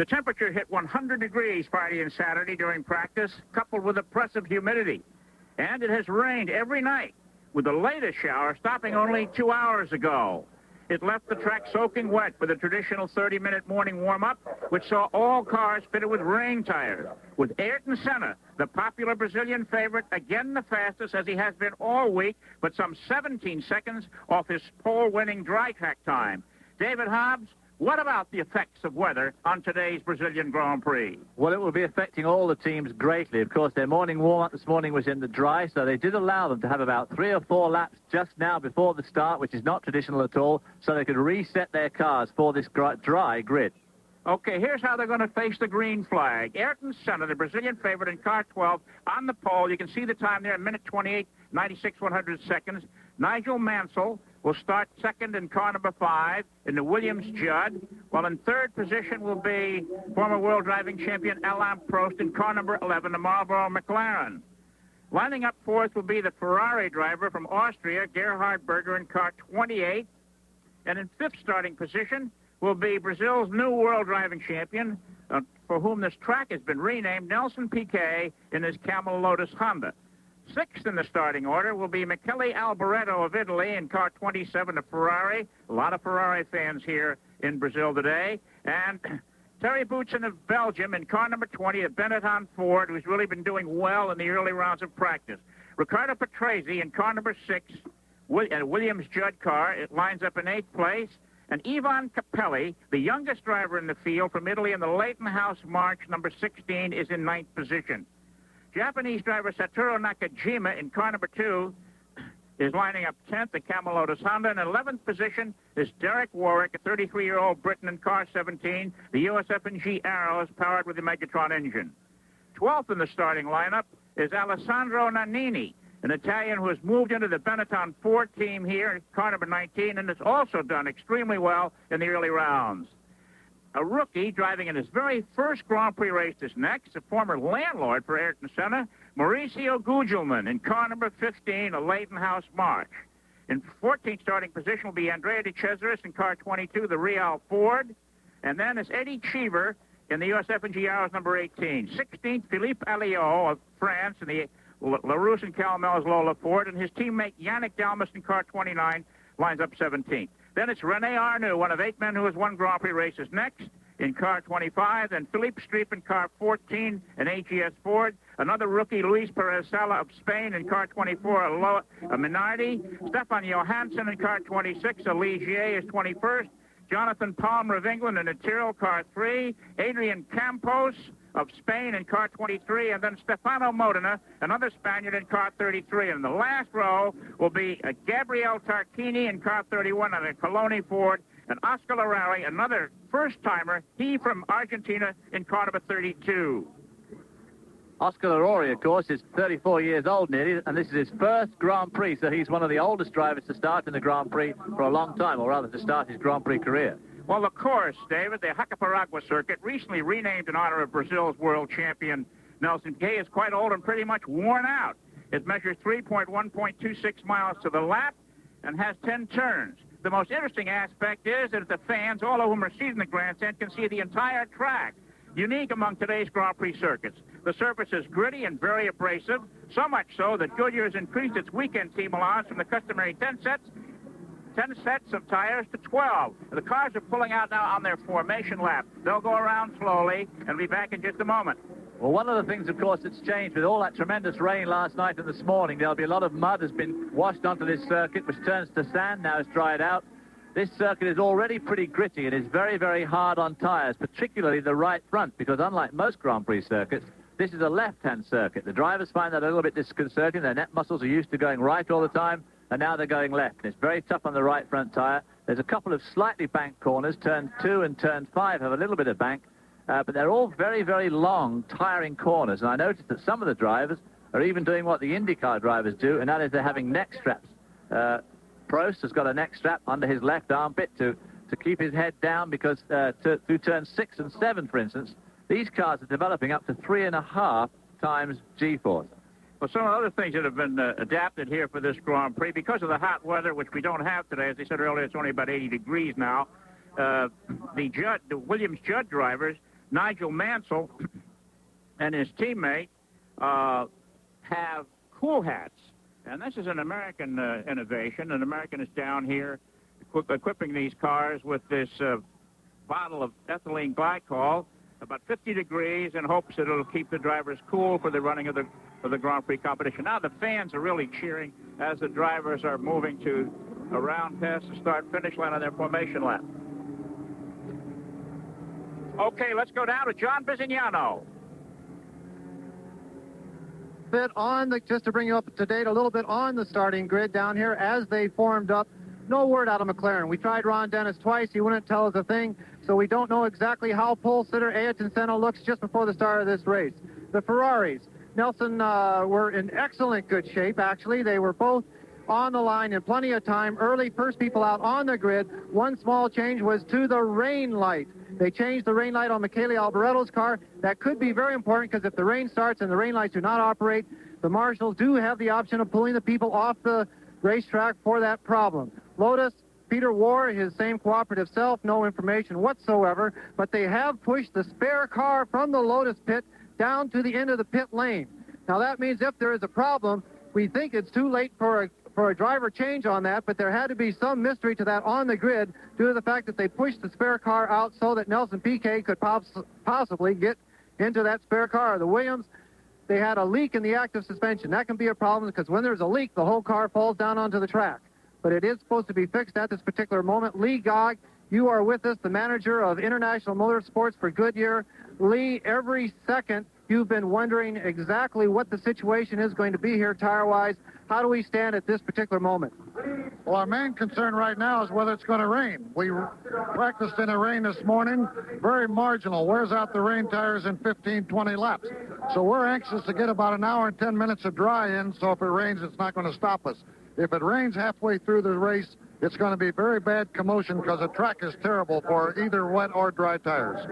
The temperature hit 100 degrees Friday and Saturday during practice, coupled with oppressive humidity. And it has rained every night, with the latest shower stopping only 2 hours ago. It left the track soaking wet for the traditional 30-minute morning warm-up, which saw all cars fitted with rain tires, with Ayrton Senna, the popular Brazilian favorite, again the fastest as he has been all week, but some 17 seconds off his pole-winning dry track time. David Hobbs, what about the effects of weather on today's Brazilian Grand Prix? Well, it will be affecting all the teams greatly. Of course, their morning warm-up this morning was in the dry, so they did allow them to have about 3 or 4 laps just now before the start, which is not traditional at all, so they could reset their cars for this dry grid. Okay, here's how they're going to face the green flag. Ayrton Senna, the Brazilian favorite in car 12, on the pole. You can see the time there, a minute 28, 96 100 seconds. Nigel Mansell will start second in car number 5 in the Williams Judd, while in third position will be former world driving champion Alain Prost in car number 11, the Marlboro McLaren. Lining up fourth will be the Ferrari driver from Austria, Gerhard Berger, in car 28. And in fifth starting position will be Brazil's new world driving champion, for whom this track has been renamed, Nelson Piquet, in his Camel Lotus Honda. Sixth in the starting order will be Michele Alboreto of Italy in car 27 of Ferrari. A lot of Ferrari fans here in Brazil today. And Terry Boutsen of Belgium in car number 20 of Benetton Ford, who's really been doing well in the early rounds of practice. Ricardo Patrese in car number 6, Williams Judd car. It lines up in 8th place. And Ivan Capelli, the youngest driver in the field from Italy in the Leighton House March, number 16, is in 9th position. Japanese driver Satoru Nakajima in car number 2 is lining up 10th, the Camel Lotus Honda. In 11th position is Derek Warwick, a 33-year-old Briton in car 17. The USF&G Arrow is powered with the Megatron engine. 12th in the starting lineup is Alessandro Nannini, an Italian who has moved into the Benetton Ford team here in car number 19 and has also done extremely well in the early rounds. A rookie driving in his very first Grand Prix race is next, a former landlord for Ayrton Senna, Mauricio Gugelmin in car number 15, a Leighton House March. In 14th starting position will be Andrea de Cesaris in car 22, the Real Ford. And then is Eddie Cheever in the USF&G Arrows number 18. 16th, Philippe Alliot of France in the LaRousse and Calmel's Lola Ford. And his teammate Yannick Dalmas in car 29 lines up 17th. Then it's René Arnoux, one of 8 men who has won Grand Prix races, next in car 25. Then Philippe Streep in car 14, an AGS Ford. Another rookie, Luis Perez Sala of Spain in car 24, a Minardi. Stefan Johansson in car 26, a Ligier is 21st. Jonathan Palmer of England in a Tyrrell car 3. Adrian Campos of Spain in car 23, and then Stefano Modena, another Spaniard, in car 33. And in the last row will be Gabriel Tarquini in car 31 on a Coloni Ford, and Oscar Larrari, another first-timer, he from Argentina, in car number 32. Oscar Larrari, of course, is 34 years old nearly, and this is his first Grand Prix, so he's one of the oldest drivers to start in the Grand Prix for a long time, or rather to start his Grand Prix career. Well, of course, David, the Hacaparagua circuit, recently renamed in honor of Brazil's world champion Nelson Piquet, is quite old and pretty much worn out. It measures 1.26 miles to the lap and has 10 turns. The most interesting aspect is that the fans, all of whom are seated in the grandstand, can see the entire track. Unique among today's Grand Prix circuits. The surface is gritty and very abrasive, so much so that Goodyear has increased its weekend team allowance from the customary 10 sets of tires to 12. The cars are pulling out now on their formation lap. They'll go around slowly and be back in just a moment. Well, one of the things, of course, that's changed with all that tremendous rain last night and this morning, there'll be a lot of mud has been washed onto this circuit, which turns to sand now. It's dried out. This circuit is already pretty gritty and is very, very hard on tires, particularly the right front, because unlike most Grand Prix circuits, this is a left-hand circuit. The drivers find that a little bit disconcerting. Their neck muscles are used to going right all the time, and now they're going left. And it's very tough on the right front tire. There's a couple of slightly banked corners. Turn 2 and turn 5 have a little bit of bank, but they're all very, very long, tiring corners. And I noticed that some of the drivers are even doing what the IndyCar drivers do, and that is they're having neck straps. Prost has got a neck strap under his left armpit to keep his head down, because through turns 6 and 7, for instance, these cars are developing up to 3.5 times G-force. Well, some of the other things that have been adapted here for this Grand Prix, because of the hot weather, which we don't have today, as I said earlier, it's only about 80 degrees now, the Williams Judd drivers Nigel Mansell and his teammate have cool hats. And this is an American innovation. An American is down here equipping these cars with this bottle of ethylene glycol, about 50 degrees, in hopes that it'll keep the drivers cool for the running of the Grand Prix competition. Now the fans are really cheering as the drivers are moving to around past the start-finish line on their formation lap. Okay, let's go down to John Bizignano. Bit on the, just to bring you up to date a little bit on the starting grid down here as they formed up. No word out of McLaren. We tried Ron Dennis twice. He wouldn't tell us a thing, so we don't know exactly how pole sitter Ayrton Senna looks just before the start of this race. The Ferraris, Nelson, were in excellent good shape, actually. They were both on the line in plenty of time. Early, first people out on the grid. One small change was to the rain light. They changed the rain light on Michele Alboretto's car. That could be very important because if the rain starts and the rain lights do not operate, the marshals do have the option of pulling the people off the racetrack for that problem. Lotus, Peter wore his same cooperative self, no information whatsoever, but they have pushed the spare car from the Lotus pit down to the end of the pit lane. Now that means if there is a problem, we think it's too late for a driver change on that, but there had to be some mystery to that on the grid due to the fact that they pushed the spare car out so that Nelson Piquet could possibly get into that spare car. The Williams, they had a leak in the active suspension. That can be a problem because when there's a leak, the whole car falls down onto the track. But it is supposed to be fixed at this particular moment. Lee Gogg, you are with us, the manager of International Motorsports for Goodyear. Lee, every second you've been wondering exactly what the situation is going to be here tire-wise. How do we stand at this particular moment? Well, our main concern right now is whether it's going to rain. We practiced in the rain this morning. Very marginal. Wears out the rain tires in 15, 20 laps. So we're anxious to get about an hour and 10 minutes of dry in, so if it rains, it's not going to stop us. If it rains halfway through the race, it's going to be very bad commotion because the track is terrible for either wet or dry tires.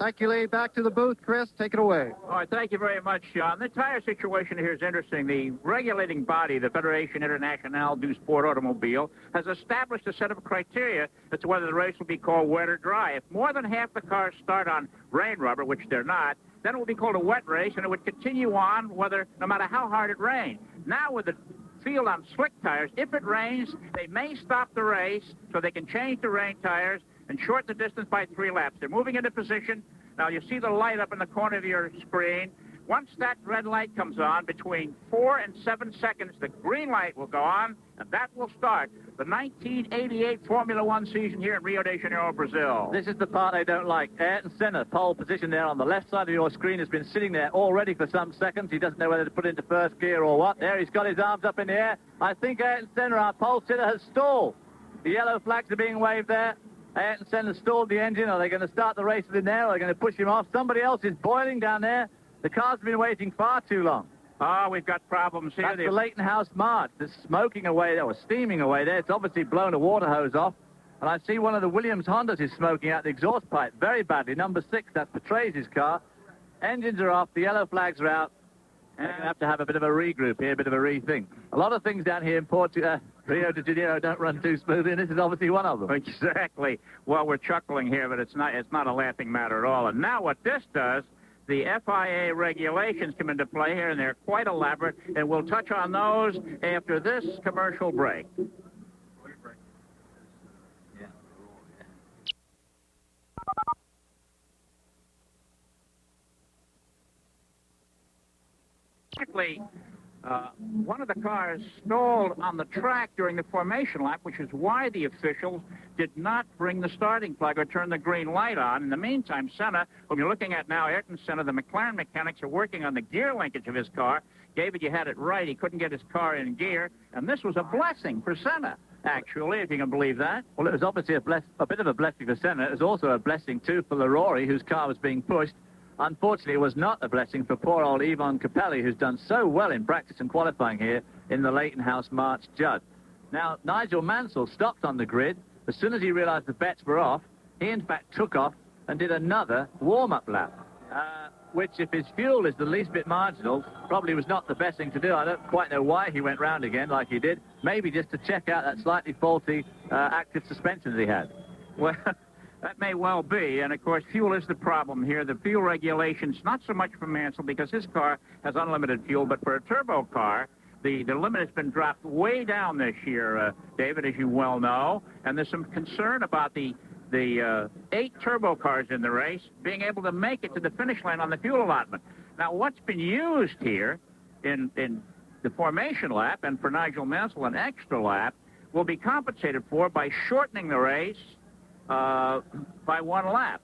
Thank you, Lee. Back to the booth. Chris, take it away. All right, thank you very much, John. The tire situation here is interesting. The regulating body, the Fédération Internationale du Sport Automobile, has established a set of criteria as to whether the race will be called wet or dry. If more than half the cars start on rain rubber, which they're not, then it will be called a wet race, and it would continue on no matter how hard it rained. Now with the field on slick tires, if it rains, they may stop the race so they can change the rain tires and shorten the distance by 3 laps. They're moving into position. Now you see the light up in the corner of your screen. Once that red light comes on, between 4 and 7 seconds, the green light will go on, and that will start the 1988 Formula One season here in Rio de Janeiro, Brazil. This is the part I don't like. Ayrton Senna, pole position there on the left side of your screen, has been sitting there already for some seconds. He doesn't know whether to put it into first gear or what. There, he's got his arms up in the air. I think Ayrton Senna, our pole sitter, has stalled. The yellow flags are being waved there. Ayrton Senna stalled the engine. Are they going to start the race with him there? Or are they going to push him off? Somebody else is boiling down there. The car's been waiting far too long. We've got problems here. That's the Leighton House March. There's smoking away there, or steaming away there. It's obviously blown a water hose off. And I see one of the Williams Hondas is smoking out the exhaust pipe very badly. Number 6, that's Petraeus' car. Engines are off. The yellow flags are out. And they're going to have a bit of a regroup here, a bit of a rethink. A lot of things down here in Rio de Janeiro don't run too smoothly, and this is obviously one of them. Exactly. Well, we're chuckling here, but it's not a laughing matter at all. And now what this does, the FIA regulations come into play here, and they're quite elaborate, and we'll touch on those after this commercial break. Exactly. One of the cars stalled on the track during the formation lap, which is why the officials did not bring the starting flag or turn the green light on. In the meantime, Senna, whom you're looking at now, Ayrton Senna, the McLaren mechanics are working on the gear linkage of his car. David, you had it right. He couldn't get his car in gear, and this was a blessing for Senna, actually, if you can believe that. Well, it was obviously a bit of a blessing for Senna. It was also a blessing, too, for Larori, whose car was being pushed. Unfortunately, it was not a blessing for poor old Yvonne Capelli, who's done so well in practice and qualifying here in the Leighton House March Judd. Now, Nigel Mansell stopped on the grid. As soon as he realized the bets were off, he, in fact, took off and did another warm-up lap, which, if his fuel is the least bit marginal, probably was not the best thing to do. I don't quite know why he went round again like he did. Maybe just to check out that slightly faulty active suspension that he had. Well, That may well be, and of course, fuel is the problem here. The fuel regulations, not so much for Mansell because his car has unlimited fuel, but for a turbo car, the limit has been dropped way down this year, David, as you well know, and there's some concern about the 8 turbo cars in the race being able to make it to the finish line on the fuel allotment. Now, what's been used here in the formation lap, and for Nigel Mansell, an extra lap, will be compensated for by shortening the race by 1 lap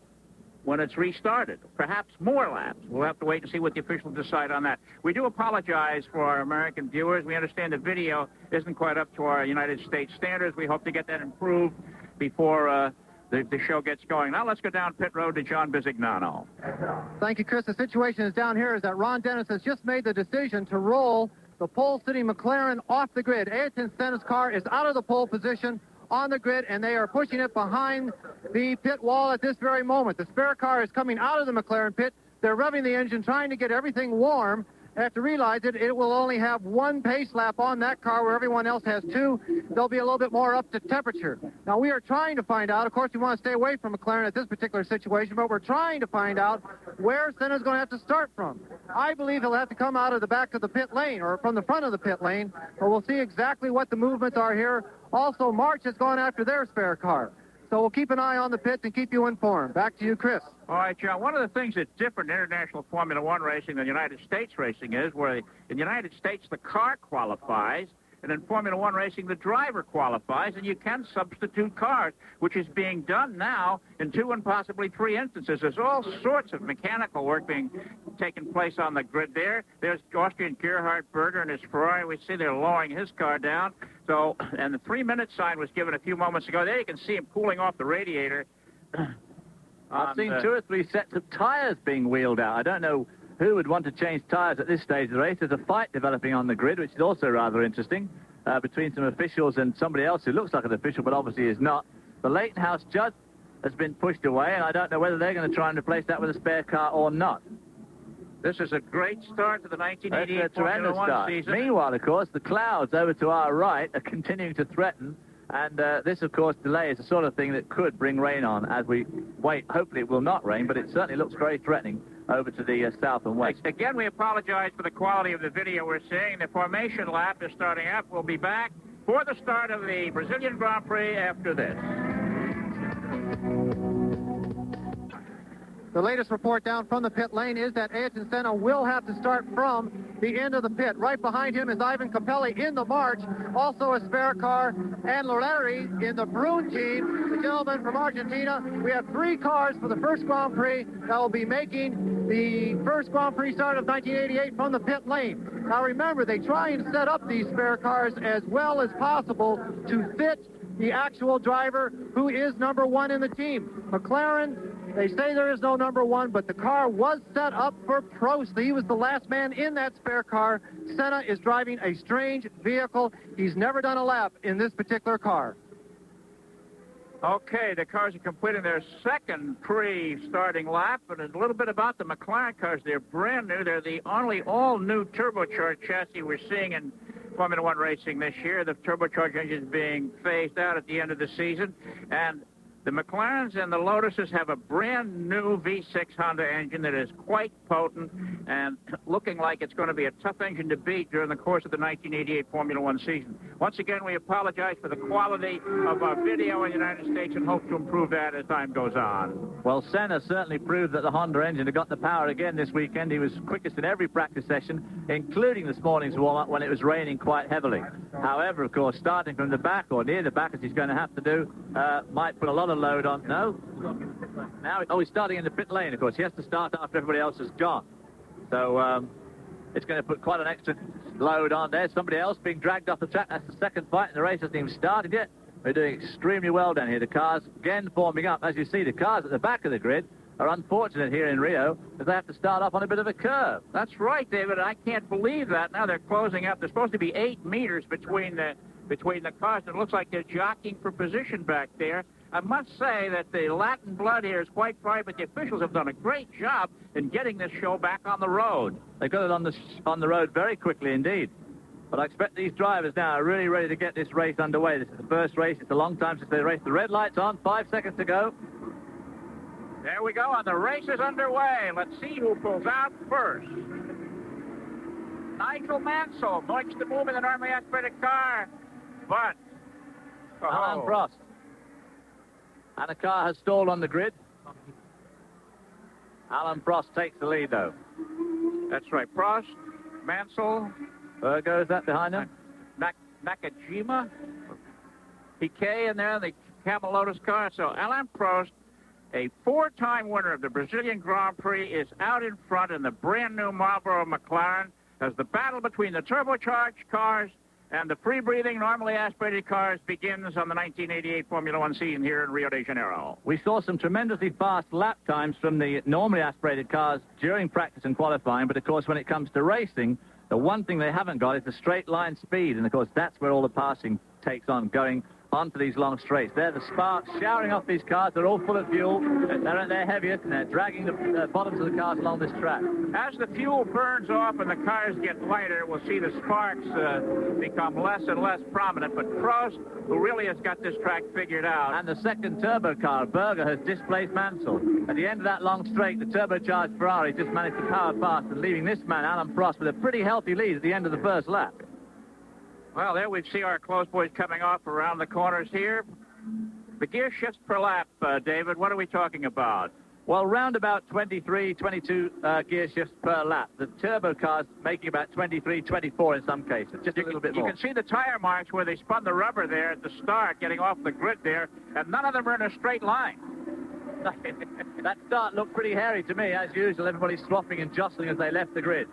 when it's restarted, perhaps more laps. We'll have to wait and see what the officials decide on that. We do apologize for our American viewers. We understand the video isn't quite up to our United States standards. We hope to get that improved before the show gets going. Now let's go down pit road to John Bisignano. Thank you, Chris. The situation is down here is that Ron Dennis has just made the decision to roll the pole-sitting McLaren off the grid. Ayrton Senna's car is out of the pole position on the grid, and they are pushing it behind the pit wall at this very moment. The spare car is coming out of the McLaren pit. They're revving the engine, trying to get everything warm. They have to realize it will only have 1 pace lap on that car where everyone else has 2. They'll be a little bit more up to temperature. Now, we are trying to find out. Of course, we want to stay away from McLaren at this particular situation, but we're trying to find out where Senna's going to have to start from. I believe he'll have to come out of the back of the pit lane or from the front of the pit lane, but we'll see exactly what the movements are here. Also, March has gone after their spare car. So we'll keep an eye on the pits and keep you informed. Back to you, Chris. All right, John. One of the things that's different in international Formula One racing than United States racing is where in the United States the car qualifies, and in Formula One racing the driver qualifies, and you can substitute cars, which is being done now in 2 and possibly 3 instances. There's all sorts of mechanical work being taken place on the grid there. There's Austrian Gerhard Berger and his Ferrari. We see they're lowering his car down. So, and the 3-minute sign was given a few moments ago. There you can see him cooling off the radiator. I've seen 2 or 3 sets of tires being wheeled out. I don't know who would want to change tires at this stage of the race. There's a fight developing on the grid, which is also rather interesting, between some officials and somebody else who looks like an official, but obviously is not. The Leighton House Judd has been pushed away, and I don't know whether they're going to try and replace that with a spare car or not. This is a great start to the 1988 Formula One season. Meanwhile, of course, the clouds over to our right are continuing to threaten, and this, of course, delay is the sort of thing that could bring rain on as we wait. Hopefully it will not rain, but it certainly looks very threatening over to the south and west. Again, we apologize for the quality of the video we're seeing. The formation lap is starting up. We'll be back for the start of the Brazilian Grand Prix after this. The latest report down from the pit lane is that Ayrton Senna will have to start from the end of the pit. Right behind him is Ivan Capelli in the March, also a spare car, and Larry in the Brune team, the gentleman from Argentina. We have 3 cars for the first Grand Prix that will be making the first Grand Prix start of 1988 from the pit lane. Now remember, they try and set up these spare cars as well as possible to fit the actual driver who is number 1 in the team. McLaren, they say there is no number 1, but the car was set up for Prost. He was the last man in that spare car. Senna is driving a strange vehicle. He's never done a lap in this particular car. Okay, the cars are completing their second pre-starting lap, and a little bit about the McLaren cars. They're brand new. They're the only all-new turbocharged chassis we're seeing in Formula One racing this year. The turbocharged engine is being phased out at the end of the season, and the McLarens and the Lotuses have a brand new V6 Honda engine that is quite potent and looking like it's going to be a tough engine to beat during the course of the 1988 Formula One season. Once again, we apologize for the quality of our video in the United States and hope to improve that as time goes on. Well, Senna certainly proved that the Honda engine had got the power again this weekend. He was quickest in every practice session, including this morning's warm-up when it was raining quite heavily. However, of course, starting from the back or near the back, as he's going to have to do, might put a lot of load on. No? Now, he's starting in the pit lane, of course. He has to start after everybody else has gone. So it's going to put quite an extra load on there. Somebody else being dragged off the track. That's the second fight, and the race hasn't even started yet. They're doing extremely well down here. The cars, again, forming up. As you see, the cars at the back of the grid are unfortunate here in Rio because they have to start off on a bit of a curve. That's right, David. I can't believe that. Now they're closing up. There's supposed to be 8 meters between the cars, and it looks like they're jockeying for position back there. I must say that the Latin blood here is quite fine, but the officials have done a great job in getting this show back on the road. They got it on the road very quickly indeed. But I expect these drivers now are really ready to get this race underway. This is the first race. It's a long time since they raced. The red light's on. 5 seconds to go. There we go, and the race is underway. Let's see who pulls out first. Nigel Mansell makes the move in the normally aspirated car, but... Alain Prost. And the car has stalled on the grid. Alain Prost takes the lead, though. That's right. Prost, Mansell. Berger, is that behind him? Nakajima. Piquet in there, the Camel Lotus car. So Alain Prost, a four-time winner of the Brazilian Grand Prix, is out in front in the brand-new Marlboro McLaren as the battle between the turbocharged cars and the free-breathing, normally aspirated cars begins on the 1988 Formula One season here in Rio de Janeiro. We saw some tremendously fast lap times from the normally aspirated cars during practice and qualifying, but of course when it comes to racing, the one thing they haven't got is the straight line speed, and of course that's where all the passing takes on, going onto these long straights. There, the sparks showering off these cars. They're all full of fuel. They're heaviest, and they're dragging the bottoms of the cars along this track. As the fuel burns off and the cars get lighter, we'll see the sparks become less and less prominent. But Prost, who really has got this track figured out. And the second turbo car, Berger, has displaced Mansell. At the end of that long straight, the turbocharged Ferrari just managed to power past and leaving this man, Alain Prost, with a pretty healthy lead at the end of the first lap. Well, there we see our close boys coming off around the corners here. The gear shifts per lap, David, what are we talking about? Well, round about 23, 22 gear shifts per lap. The turbo cars making about 23, 24 in some cases, just a little bit more. You can see the tire marks where they spun the rubber there at the start, getting off the grid there, and none of them are in a straight line. That start looked pretty hairy to me, as usual. Everybody's swapping and jostling as they left the grid.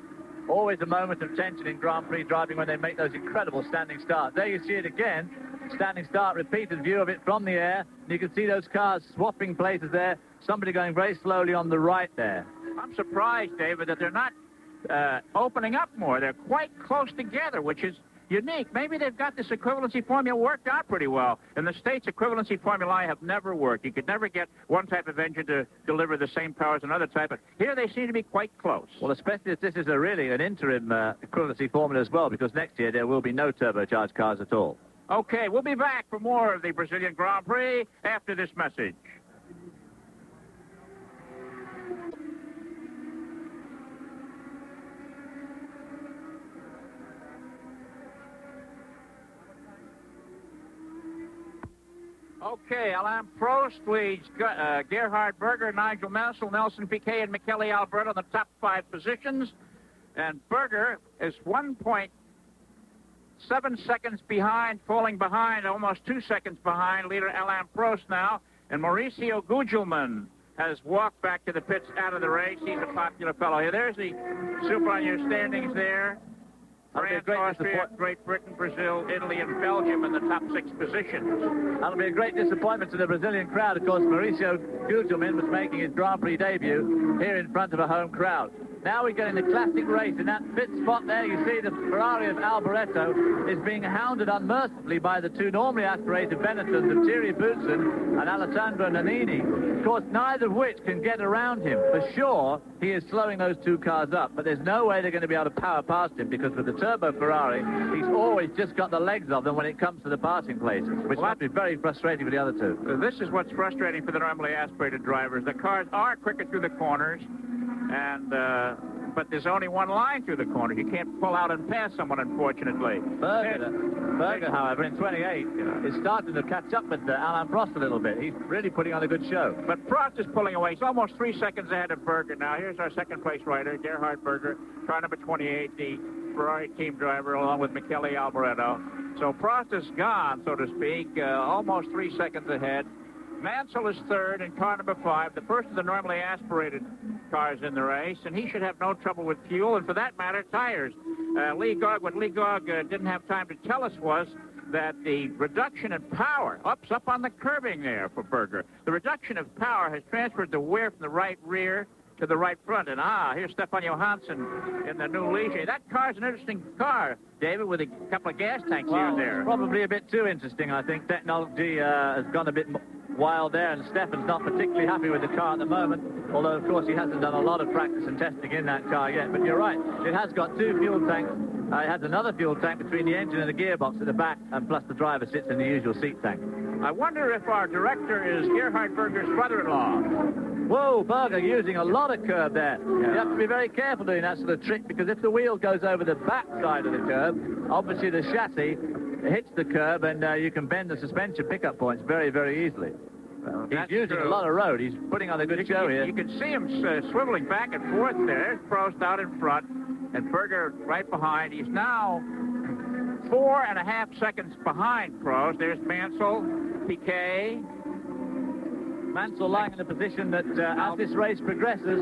Always a moment of tension in Grand Prix driving when they make those incredible standing starts. There you see it again. Standing start, repeated view of it from the air. And you can see those cars swapping places there. Somebody going very slowly on the right there. I'm surprised, David, that they're not opening up more. They're quite close together, which is unique. Maybe they've got this equivalency formula worked out pretty well. In the States, equivalency formulae have never worked. You could never get one type of engine to deliver the same power as another type. But here they seem to be quite close. Well, especially if this is really an interim equivalency formula as well, because next year there will be no turbocharged cars at all. Okay, we'll be back for more of the Brazilian Grand Prix after this message. Okay, Alain Prost leads Gerhard Berger, Nigel Mansell, Nelson Piquet, and Michele Alboreto in the top 5 positions. And Berger is 1.7 seconds behind, falling behind, almost 2 seconds behind leader Alain Prost now. And Mauricio Gugelmin has walked back to the pits out of the race. He's a popular fellow here. There's the super on your standings there. France, Austria, Great Britain, Brazil, Italy, and Belgium in the top 6 positions. That'll be a great disappointment to the Brazilian crowd. Of course, Mauricio Gugelmin was making his Grand Prix debut here in front of a home crowd. Now we get in the classic race. In that pit spot there, you see the Ferrari of Alboreto is being hounded unmercifully by the 2 normally aspirated Benettons of Thierry Boutsen and Alessandro Nannini. Of course, neither of which can get around him. For sure, he is slowing those 2 cars up, but there's no way they're going to be able to power past him, because with the turbo Ferrari, he's always just got the legs of them when it comes to the passing places, which might be very frustrating for the other 2. This is what's frustrating for the normally aspirated drivers. The cars are quicker through the corners, and but there's only one line through the corner. You can't pull out and pass someone, unfortunately. Berger, however, in 28, is starting to catch up with Alain Prost a little bit. He's really putting on a good show. But Prost is pulling away. He's almost 3 seconds ahead of Berger now. Here's our second-place rider, Gerhard Berger, car number 28, the Ferrari team driver, along with Michele Alboreto. So Prost is gone, so to speak, almost 3 seconds ahead. Mansell is third in car number 5, the first of the normally aspirated cars in the race, and he should have no trouble with fuel, and for that matter, tires. What Lee Gogg didn't have time to tell us was that the reduction in power, up on the curbing there for Berger, the reduction of power has transferred the wear from the right rear to the right front. And here's Stefan Johansson in the new Ligier. That car's an interesting car, David, with a couple of gas tanks here and there. Probably a bit too interesting, I think. Technology has gone a bit wild there, and Stefan's not particularly happy with the car at the moment, although, of course, he hasn't done a lot of practice and testing in that car yet. But you're right, it has got 2 fuel tanks. It has another fuel tank between the engine and the gearbox at the back, and plus the driver sits in the usual seat tank. I wonder if our director is Gerhard Berger's brother-in-law. Whoa, Berger using a lot of curb there. Yeah. You have to be very careful doing that sort of trick, because if the wheel goes over the back side of the curb, obviously the chassis hits the curb, and you can bend the suspension pickup points very, very easily. Well, he's using a lot of road. He's putting on a good show here. You can see him swiveling back and forth there. Prost out in front, and Berger right behind. He's now 4.5 seconds behind Prost. There's Mansell, Piquet. Mansell lying in a position that, as this race progresses,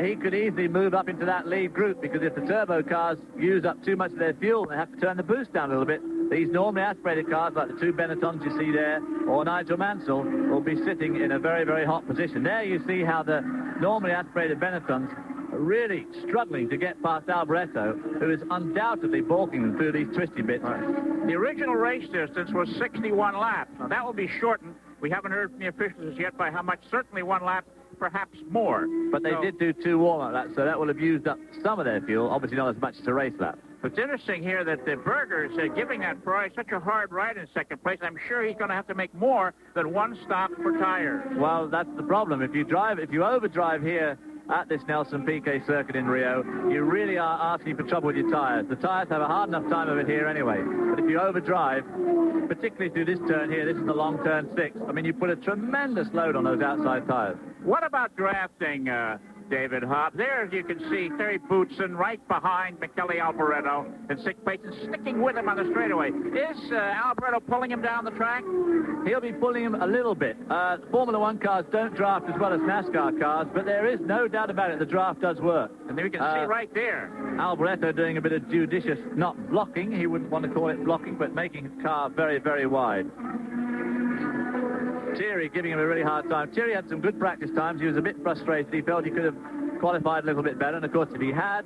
he could easily move up into that lead group, because if the turbo cars use up too much of their fuel, they have to turn the boost down a little bit. These normally aspirated cars, like the two Benettons you see there, or Nigel Mansell, will be sitting in a very, very hot position. There you see how the normally aspirated Benettons are really struggling to get past Alboreto, who is undoubtedly balking them through these twisty bits. Right. The original race distance was 61 laps. Now, that will be shortened. We haven't heard from the officials yet by how much. Certainly 1 lap, perhaps more. But they did do 2 warm-up laps, so that will have used up some of their fuel. Obviously not as much as a race lap. It's interesting here that the Berger's giving that prize such a hard ride in second place. I'm sure he's going to have to make more than 1 stop for tires. Well, that's the problem. If you overdrive here at this Nelson Piquet circuit in Rio, you really are asking for trouble with your tires. The tires have a hard enough time of it here anyway. But if you overdrive, particularly through this turn here, this is the long turn 6, I mean, you put a tremendous load on those outside tires. What about drafting, David Hobbs? There, as you can see, Terry Boutsen right behind Michele Alboreto in 6th place and sticking with him on the straightaway. Is Alboreto pulling him down the track? He'll be pulling him a little bit. Formula One cars don't draft as well as NASCAR cars, but there is no doubt about it, the draft does work. And we can see right there. Alboreto doing a bit of judicious, not blocking, he wouldn't want to call it blocking, but making the car very, very wide. Thierry giving him a really hard time. Thierry had some good practice times. He was a bit frustrated. He felt he could have qualified a little bit better. And, of course, if he had,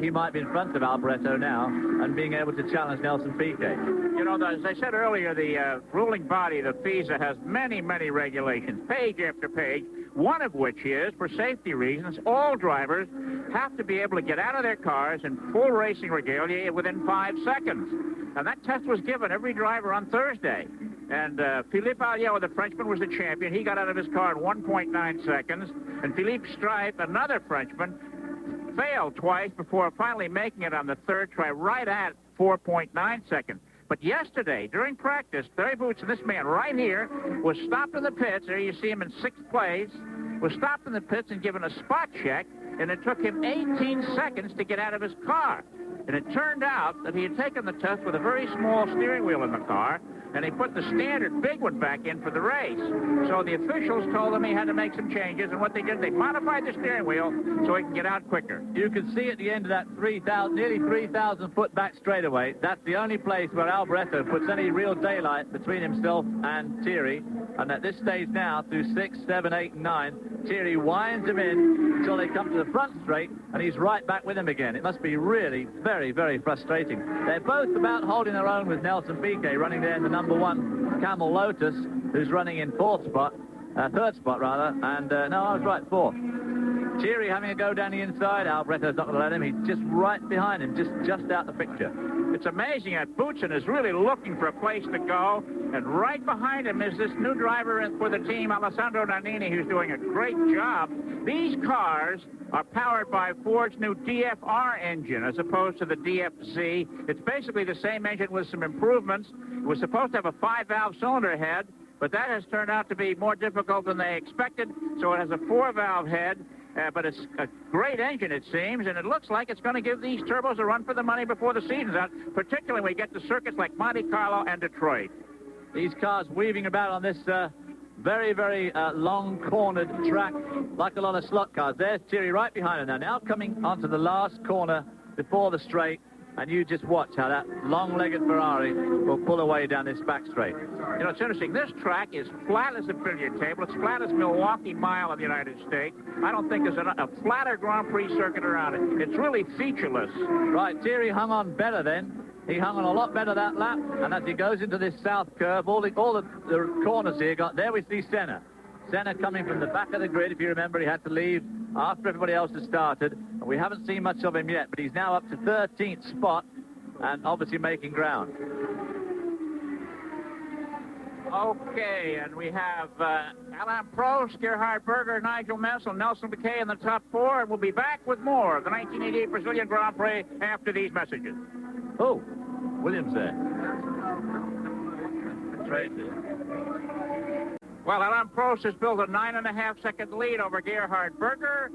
he might be in front of Alboreto now and being able to challenge Nelson Piquet. You know, as I said earlier, the ruling body, the FISA, has many, many regulations, page after page, one of which is, for safety reasons, all drivers have to be able to get out of their cars in full racing regalia within 5 seconds. And that test was given every driver on Thursday. And Philippe Alliot, the Frenchman, was the champion. He got out of his car in 1.9 seconds. And Philippe Stripe, another Frenchman, failed twice before finally making it on the third try, right at 4.9 seconds. But yesterday, during practice, Terry Boutsen, this man right here, was stopped in the pits. There you see him in 6th place. Was stopped in the pits and given a spot check, and it took him 18 seconds to get out of his car. And it turned out that he had taken the test with a very small steering wheel in the car, and he put the standard big one back in for the race. So the officials told him he had to make some changes, and what they did, they modified the steering wheel so he can get out quicker. You can see at the end of that nearly 3,000 foot back straightaway, that's the only place where Alboreto puts any real daylight between himself and Thierry. And at this stage now, through 6, 7, 8, and 9, Thierry winds him in until they come to the front straight, and he's right back with him again. It must be really very, very frustrating. They're both about holding their own with Nelson Piquet running there in the number 1 Camel Lotus, who's running in third spot, and no, I was right, 4th. Thierry having a go down the inside. Alboreto's not going to let him. He's just right behind him, just out the picture. It's amazing that Boutsen is really looking for a place to go, and right behind him is this new driver for the team, Alessandro Nannini, who's doing a great job. These cars are powered by Ford's new DFR engine as opposed to the DFZ. It's basically the same engine with some improvements. It was supposed to have a 5-valve cylinder head, but that has turned out to be more difficult than they expected, so it has a 4-valve head. But it's a great engine, it seems, and it looks like it's going to give these turbos a run for the money before the season's out, particularly when we get to circuits like Monte Carlo and Detroit. These cars weaving about on this very, very long cornered track, like a lot of slot cars. There's Thierry right behind him now coming onto the last corner before the straight. And you just watch how that long-legged Ferrari will pull away down this back straight. You know, it's interesting. This track is flat as a billiard table. It's flat as Milwaukee Mile of the United States. I don't think there's a flatter Grand Prix circuit around it. It's really featureless. Right, Thierry hung on better then. He hung on a lot better that lap. And as he goes into this south curve, all the corners here, there we see Senna. Senna coming from the back of the grid. If you remember, he had to leave after everybody else had started. And we haven't seen much of him yet, but he's now up to 13th spot and obviously making ground. Okay, and we have Alain Prost, Gerhard Berger, Nigel Mansell, Nelson Piquet in the top four, and we'll be back with more of the 1988 Brazilian Grand Prix after these messages. Oh, Williams there. That's right there. Well, Alain Prost has built a 9.5-second lead over Gerhard Berger.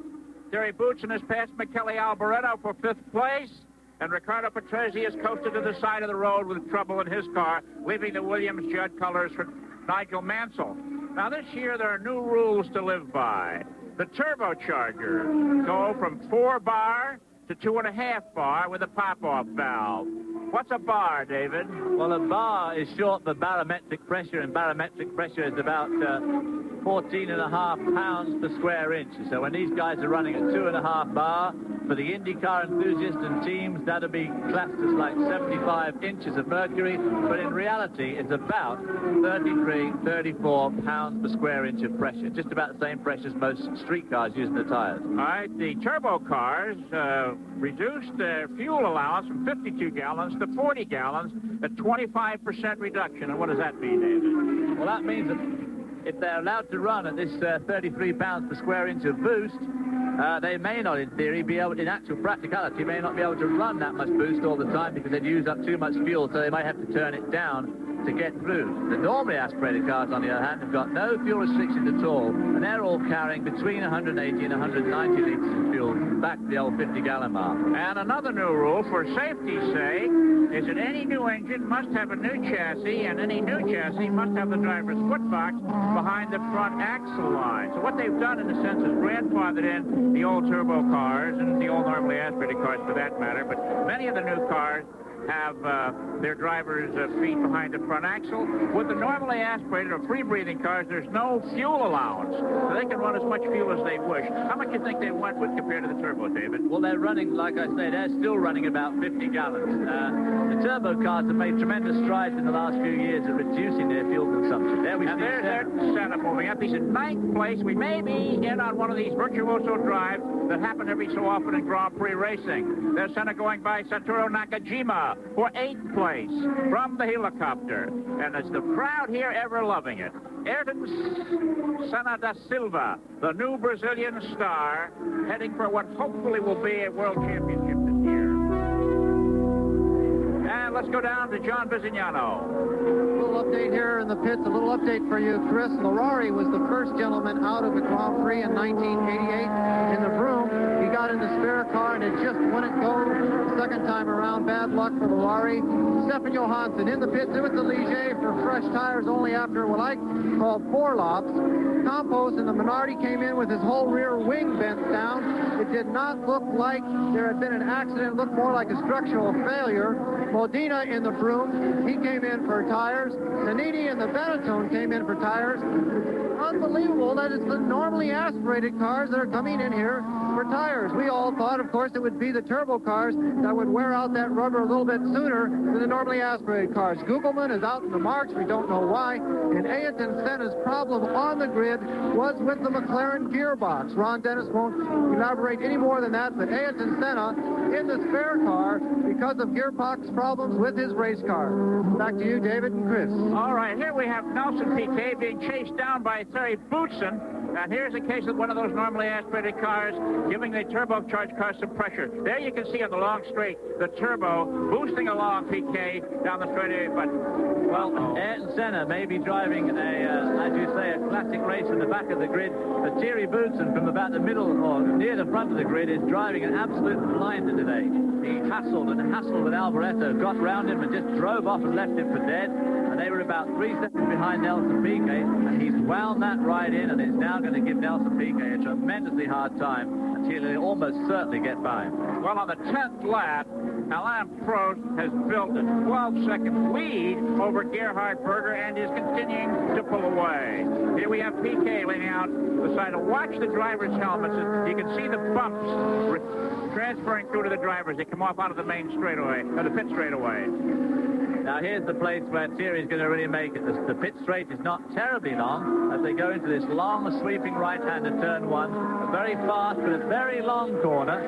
Terry Boutsen has passed Michele Alboreto for 5th place. And Ricardo Patrese has coasted to the side of the road with trouble in his car, leaving the Williams Judd colors for Nigel Mansell. Now, this year, there are new rules to live by. The turbochargers go from 4 bar to 2.5 bar with a pop-off valve. What's a bar, David? Well, a bar is short for barometric pressure, and barometric pressure is about 14.5 pounds per square inch. So when these guys are running at 2.5 bar, for the IndyCar enthusiasts and teams, that'll be classed as like 75 inches of mercury, but in reality, it's about 33, 34 pounds per square inch of pressure, just about the same pressure as most street cars using the tires. All right, the turbo cars reduced their fuel allowance from 52 gallons to 40 gallons, a 25% reduction. And what does that mean, David? Well, that means that if they're allowed to run at this 33 pounds per square inch of boost, they may not, in theory, be able, in actual practicality, may not be able to run that much boost all the time because they'd use up too much fuel, so they might have to turn it down to get through. The normally aspirated cars, on the other hand, have got no fuel restrictions at all, and they're all carrying between 180 and 190 litres of fuel, back to the old 50-gallon mark. And another new rule, for safety's sake, is that any new engine must have a new chassis, and any new chassis must have the driver's foot box behind the front axle line. So what they've done, in a sense, is grandfathered in the old turbo cars and the old normally aspirated cars for that matter, but many of the new cars have their driver's feet behind the front axle. With the normally aspirated or free-breathing cars, there's no fuel allowance, so they can run as much fuel as they wish. How much do you think they went with compared to the turbo, David? Well, they're running, like I say, they're still running about 50 gallons. The turbo cars have made tremendous strides in the last few years at reducing their fuel consumption. There we see Ayrton Senna moving up. He's in 9th place. We may be in on one of these virtuoso drives that happen every so often in Grand Prix racing. There's Senna going by Satoru Nakajima for 8th place from the helicopter. And it's the crowd here ever loving it. Ayrton Senna da Silva, the new Brazilian star, heading for what hopefully will be a world championship this year. And let's go down to John Bizignano. A little update here in the pits, a little update for you, Chris. Ferrari was the first gentleman out of the Grand Prix in 1988 in the Vroom. He got in the spare car and it just wouldn't go the second time around. Bad luck for Ferrari. Stefan Johansson in the pits in with the Ligier for fresh tires only after what I call 4 laps. Campos in the Minardi came in with his whole rear wing bent down. It did not look like there had been an accident. It looked more like a structural failure. Modena in the Vroom, he came in for tires. Nannini in the Benetton came in for tires. Unbelievable that it's the normally aspirated cars that are coming in here for tires. We all thought, of course, it would be the turbo cars that would wear out that rubber a little bit sooner than the normally aspirated cars. Gugelman is out in the marks. We don't know why. And Ayrton Senna's problem on the grid was with the McLaren gearbox. Ron Dennis won't elaborate any more than that, but Ayrton Senna in the spare car because of gearbox problems with his race car. Back to you, David and Chris. All right, here we have Nelson Piquet being chased down by Terry Boutsen. And here's a case of one of those normally aspirated cars giving the turbocharged car some pressure. There you can see on the long straight the turbo boosting along Piquet down the straightaway. But, well, Ayrton Senna may be driving as you say, a classic race in the back of the grid. But Terry Boutsen from about the middle or near the front of the grid is driving an absolute blinder today. He hassled and hassled with Alboreto, got round him and just drove off and left him for dead. And they were about 3 seconds behind Nelson Piquet, and he's wound that ride in, and it's now going to give Nelson Piquet a tremendously hard time until he'll almost certainly get by him. Well, on the 10th lap, Alain Prost has built a 12-second lead over Gerhard Berger and is continuing to pull away. Here we have Piquet laying out the side. Watch the driver's helmets. You can see the bumps transferring through to the drivers. They come off out of the main straightaway, or the pit straightaway. Now here's the place where Thierry's going to really make it. The pit straight is not terribly long as they go into this long sweeping right-hand at turn 1. A very fast but a very long corner.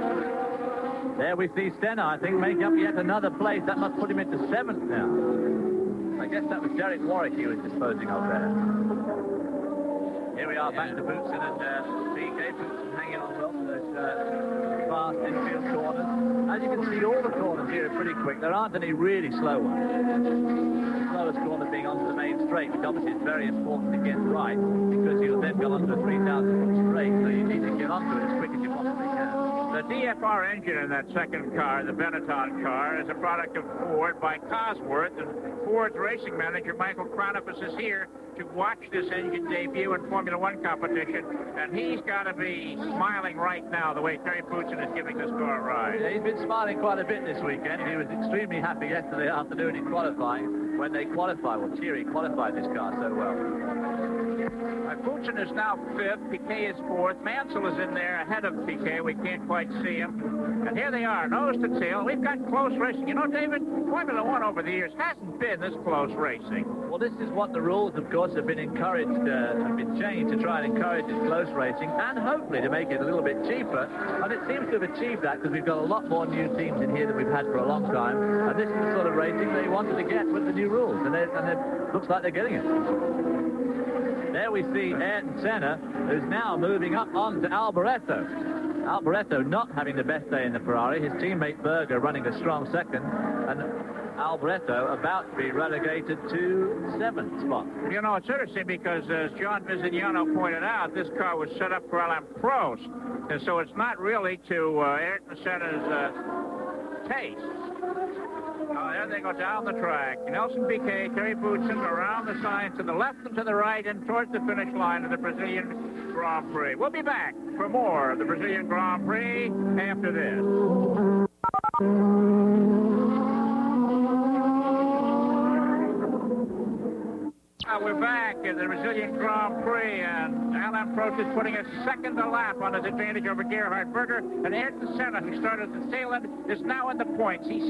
There we see Senna, I think, make up yet another place. That must put him into 7th now. I guess that was Derek Warwick he was disposing of there. Here we are, back to Boutsen and Piquet. Boutsen hanging on well to those fast infield corners. As you can see, all the corners here are pretty quick. There aren't any really slow ones. The slowest corner being onto the main straight, which obviously is very important to get right, because you'll then go onto a 3,000-foot straight, so you need to get onto it as quick as you possibly can. The DFR engine in that second car, the Benetton car, is a product of Ford by Cosworth, and Ford's racing manager, Michael Cronopus, is here to watch this engine debut in Formula One competition, and he's got to be smiling right now the way Terry Boutsen is giving this car a ride. Yeah, he's been smiling quite a bit this weekend. He was extremely happy yesterday afternoon in qualifying when they qualified. Well, Thierry qualified this car so well. Boutsen is now fifth, Piquet is fourth, Mansell is in there ahead of Piquet, we can't quite see him. And here they are, nose to tail. We've got close racing. You know, David, Formula One over the years hasn't been this close racing. Well, this is what the rules, of course, have been encouraged, have been changed to try and encourage this close racing, and hopefully to make it a little bit cheaper. And it seems to have achieved that, because we've got a lot more new teams in here than we've had for a long time. And this is the sort of racing they wanted to get with the new rules, and it looks like they're getting it. There we see Ayrton Senna, who's now moving up on to Alboreto. Alboreto not having the best day in the Ferrari. His teammate Berger running a strong second, and Alboreto about to be relegated to 7th spot. You know, it's interesting because, as John Visignano pointed out, this car was set up for Alain Prost, and so it's not really to Ayrton Senna's taste. There they go down the track. Nelson Piquet, Terry Boutsen around the sign to the left and to the right and towards the finish line of the Brazilian Grand Prix. We'll be back for more of the Brazilian Grand Prix after this. We're back at the Brazilian Grand Prix, and Alain Prost is putting a second lap on his advantage over Gerhard Berger, and Ayrton Senna, who started at the tail end, is now in the points. He's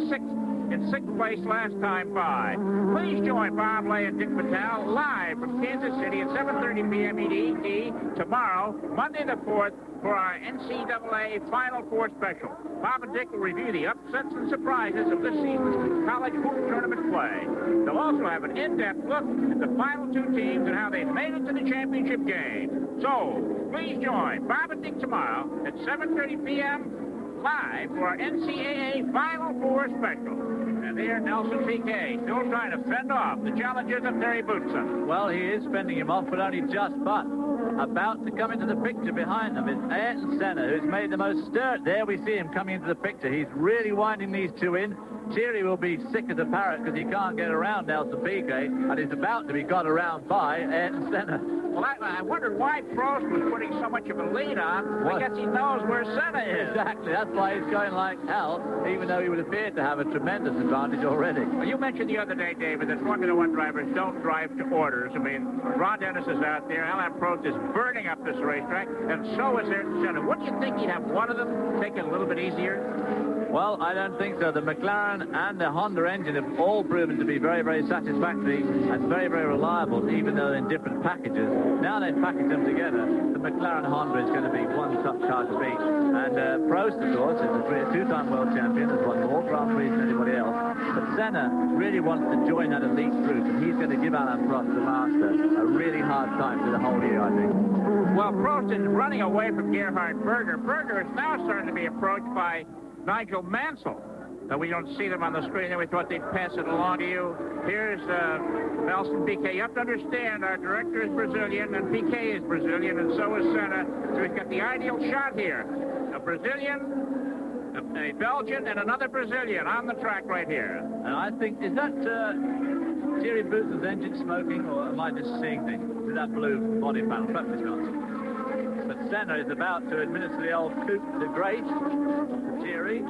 in sixth place last time by. Please join Bob Lay and Dick Vitale live from Kansas City at 7:30 p.m. ET tomorrow, Monday the 4th, for our NCAA Final Four special. Bob and Dick will review the upsets and surprises of this season's college hoop tournament play. They'll also have an in-depth look at the final two teams and how they made it to the championship game. So, please join Bob and Dick tomorrow at 7:30 p.m. live for our NCAA Final Four special. And there, Nelson Piquet still trying to fend off the challenges of Terry Boutsen. Well, he is fending him off, but only just. But about to come into the picture behind them is Ayrton Senna, who's made the most stir. There we see him coming into the picture. He's really winding these two in. Thierry will be sick as a parrot because he can't get around Nelson Piquet, and he's about to be got around by Ayrton Senna. Well, I wondered why Prost was putting so much of a lead on. I guess he knows where Senna is. Exactly. That's why he's going like hell, even though he would appear to have a tremendous advantage already. Well, you mentioned the other day, David, that Formula One drivers don't drive to orders. I mean, Ron Dennis is out there. Alain Prost is burning up this racetrack, and so is Ayrton Senna. Wouldn't you think he'd have one of them take it a little bit easier? Well, I don't think so. The McLaren and the Honda engine have all proven to be very, very satisfactory and very, very reliable, even though in different packages. Now they've packaged them together. The McLaren-Honda is going to be one tough car to beat. And Prost, of course, is a two-time world champion. Has won more Grand Prix than anybody else. But Senna really wants to join that elite group, and he's going to give Alain Prost, the master, a really hard time for the whole year, I think. Well, Prost is running away from Gerhard Berger. Berger is now starting to be approached by Nigel Mansell. Now, we don't see them on the screen, and we thought they'd pass it along to you. Here's Nelson Piquet. You have to understand, our director is Brazilian, and Piquet is Brazilian, and so is Senna. So we've got the ideal shot here. A Brazilian, a Belgian, and another Brazilian on the track right here. And I think, is that Thierry Boutsen's engine smoking, or am I just seeing things? Is that blue body panel? Perhaps it's not. But Senna is about to administer the old coup de grace to Thierry.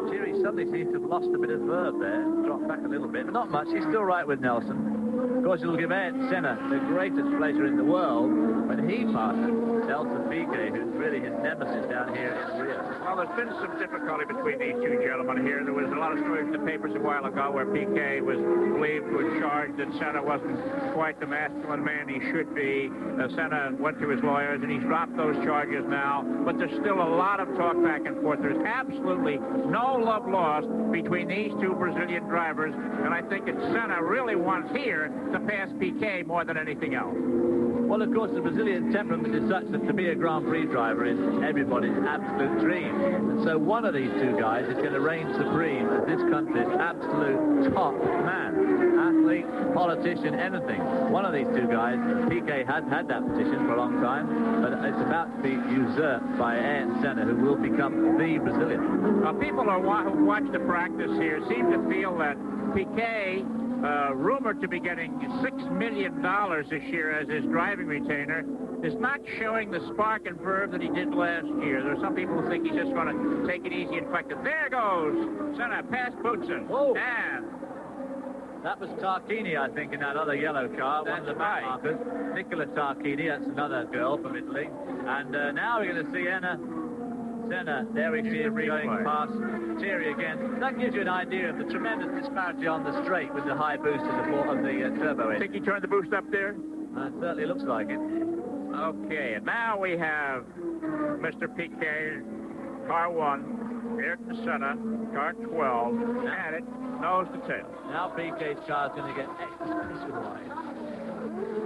Thierry suddenly seems to have lost a bit of verve there, dropped back a little bit, but not much. He's still right with Nelson. Of course, it'll give Ayrton Senna the greatest pleasure in the world when he passes Nelson Piquet, who's really his nemesis down here in Rio. Well, Well, there's been some difficulty between these two gentlemen here. There was a lot of stories in the papers a while ago where Piquet was believed to have charged that Senna wasn't quite the masculine man he should be. Senna went to his lawyers, and he's dropped those charges now. But there's still a lot of talk back and forth. There's absolutely no love lost between these two Brazilian drivers, and I think that Senna really wants here to pass Piquet more than anything else. Well, of course, the Brazilian temperament is such that to be a Grand Prix driver is everybody's absolute dream. And so one of these two guys is going to reign supreme as this country's absolute top man. Athlete, politician, anything. One of these two guys, Piquet has had that position for a long time, but it's about to be usurped by Ayrton Senna, who will become the Brazilian. People who watch the practice here seem to feel that Piquet, rumored to be getting $6 million this year as his driving retainer, is not showing the spark and verve that he did last year. There are some people who think he's just going to take it easy and collect it. There goes Senna past Boutsen. Whoa. And that was Tarquini, I think, in that other yellow car. One of the back markers. Nicola Tarquini, that's another girl from Italy. And now we're going to see Senna. There we see him going past Thierry again. That gives you an idea of the tremendous disparity on the straight with the high boost of the turbo engine. Think he turned the boost up there? It certainly looks like it. Okay, and now we have Mr. Piquet, car 1, Ayrton Senna, car 12, and it nose to tail. Now Piquet's car is going to get extra wide.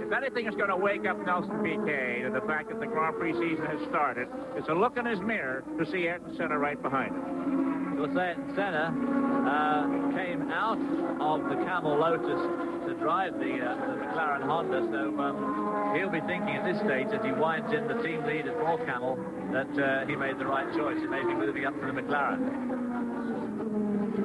If anything is going to wake up Nelson Piquet to the fact that the Grand Prix season has started, it's a look in his mirror to see Ayrton Senna right behind him. You'll say Ayrton Senna came out of the Camel Lotus to drive the McLaren-Honda, so he'll be thinking at this stage, as he winds in the team lead at Ball Camel, that he made the right choice. He may be moving up to the McLaren.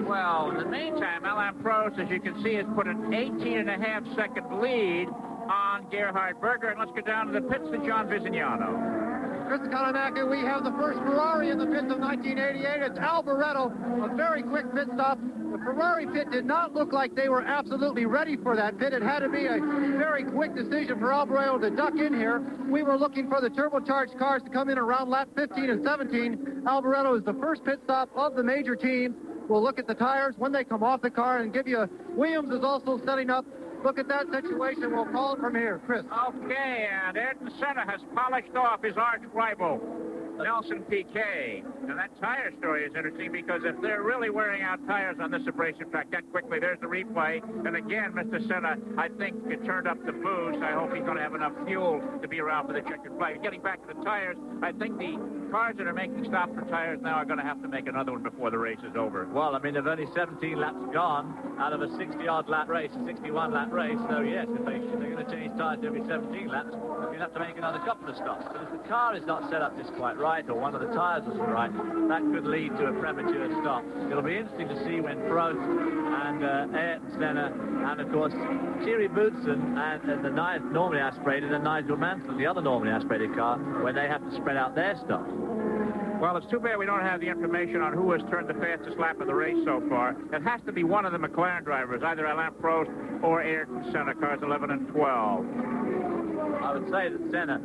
Well, in the meantime, Alain Prost, as you can see, has put an 18.5-second lead on Gerhard Berger. And let's go down to the pits to John Visignano. Chris Kalinaka, we have the first Ferrari in the pits of 1988. It's Alboreto, a very quick pit stop. The Ferrari pit did not look like they were absolutely ready for that pit. It had to be a very quick decision for Alboreto to duck in here. We were looking for the turbocharged cars to come in around lap 15 and 17. Alboreto is the first pit stop of the major team. We'll look at the tires when they come off the car and give you... Williams is also setting up. Look at that situation. We'll call it from here. Chris. Okay, and Ayrton Senna has polished off his arch rival, Nelson Piquet. And that tire story is interesting because if they're really wearing out tires on this abrasive track that quickly, there's the replay. And again, Mr. Senna, I think, turned up the boost. I hope he's going to have enough fuel to be around for the checkered flag. Getting back to the tires, I think the cars that are making stops for tires now are going to have to make another one before the race is over. Well, I mean, they've only 17 laps gone out of a 60-odd lap race, a 61-lap race. So, yes, if they're going to change tires every 17 laps, you'll have to make another couple of stops. But if the car is not set up just quite right, or one of the tires isn't right, that could lead to a premature stop. It'll be interesting to see when Prost and Ayrton Senna and, of course, Thierry Boutsen and the normally aspirated and Nigel Mansell, the other normally aspirated car, when they have to spread out their stops. Well, it's too bad we don't have the information on who has turned the fastest lap of the race so far. It has to be one of the McLaren drivers, either Alain Prost or Ayrton Senna, cars 11 and 12. I would say that Senna,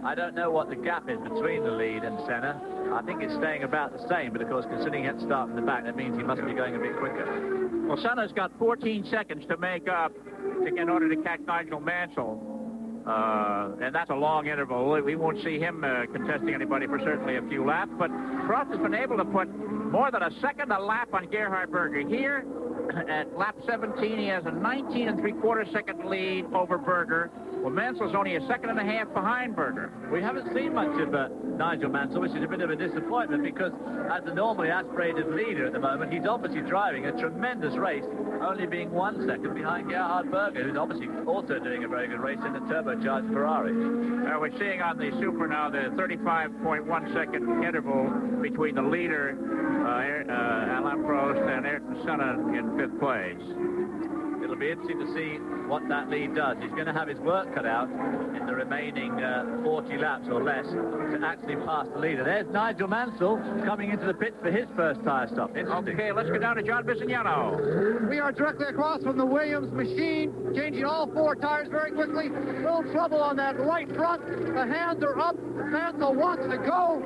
I don't know what the gap is between the lead and Senna. I think it's staying about the same, but of course, considering he had to start from the back, that means he must be going a bit quicker. Well, Senna's got 14 seconds to make up in order to catch Nigel Mansell. And that's a long interval. We won't see him contesting anybody for certainly a few laps. But Prost has been able to put more than a second a lap on Gerhard Berger. Here at lap 17, he has a 19 3/4 second lead over Berger. Well, Mansell's only a second and a half behind Berger. We haven't seen much of Nigel Mansell, which is a bit of a disappointment because as the normally aspirated leader at the moment, he's obviously driving a tremendous race, only being 1 second behind Gerhard Berger, who's obviously also doing a very good race in the turbocharged Ferrari. We're seeing on the Super now the 35.1 second interval between the leader, Alain Prost, and Ayrton Senna in 5th place. it'll be interesting to see what that lead does. He's going to have his work cut out in the remaining 40 laps or less to actually pass the leader. There's Nigel Mansell coming into the pits for his first tyre stop. Okay, let's go down to John Bisignano. We are directly across from the Williams machine, changing all 4 tires very quickly. Little trouble on that right front. The hands are up. Mansell wants to go.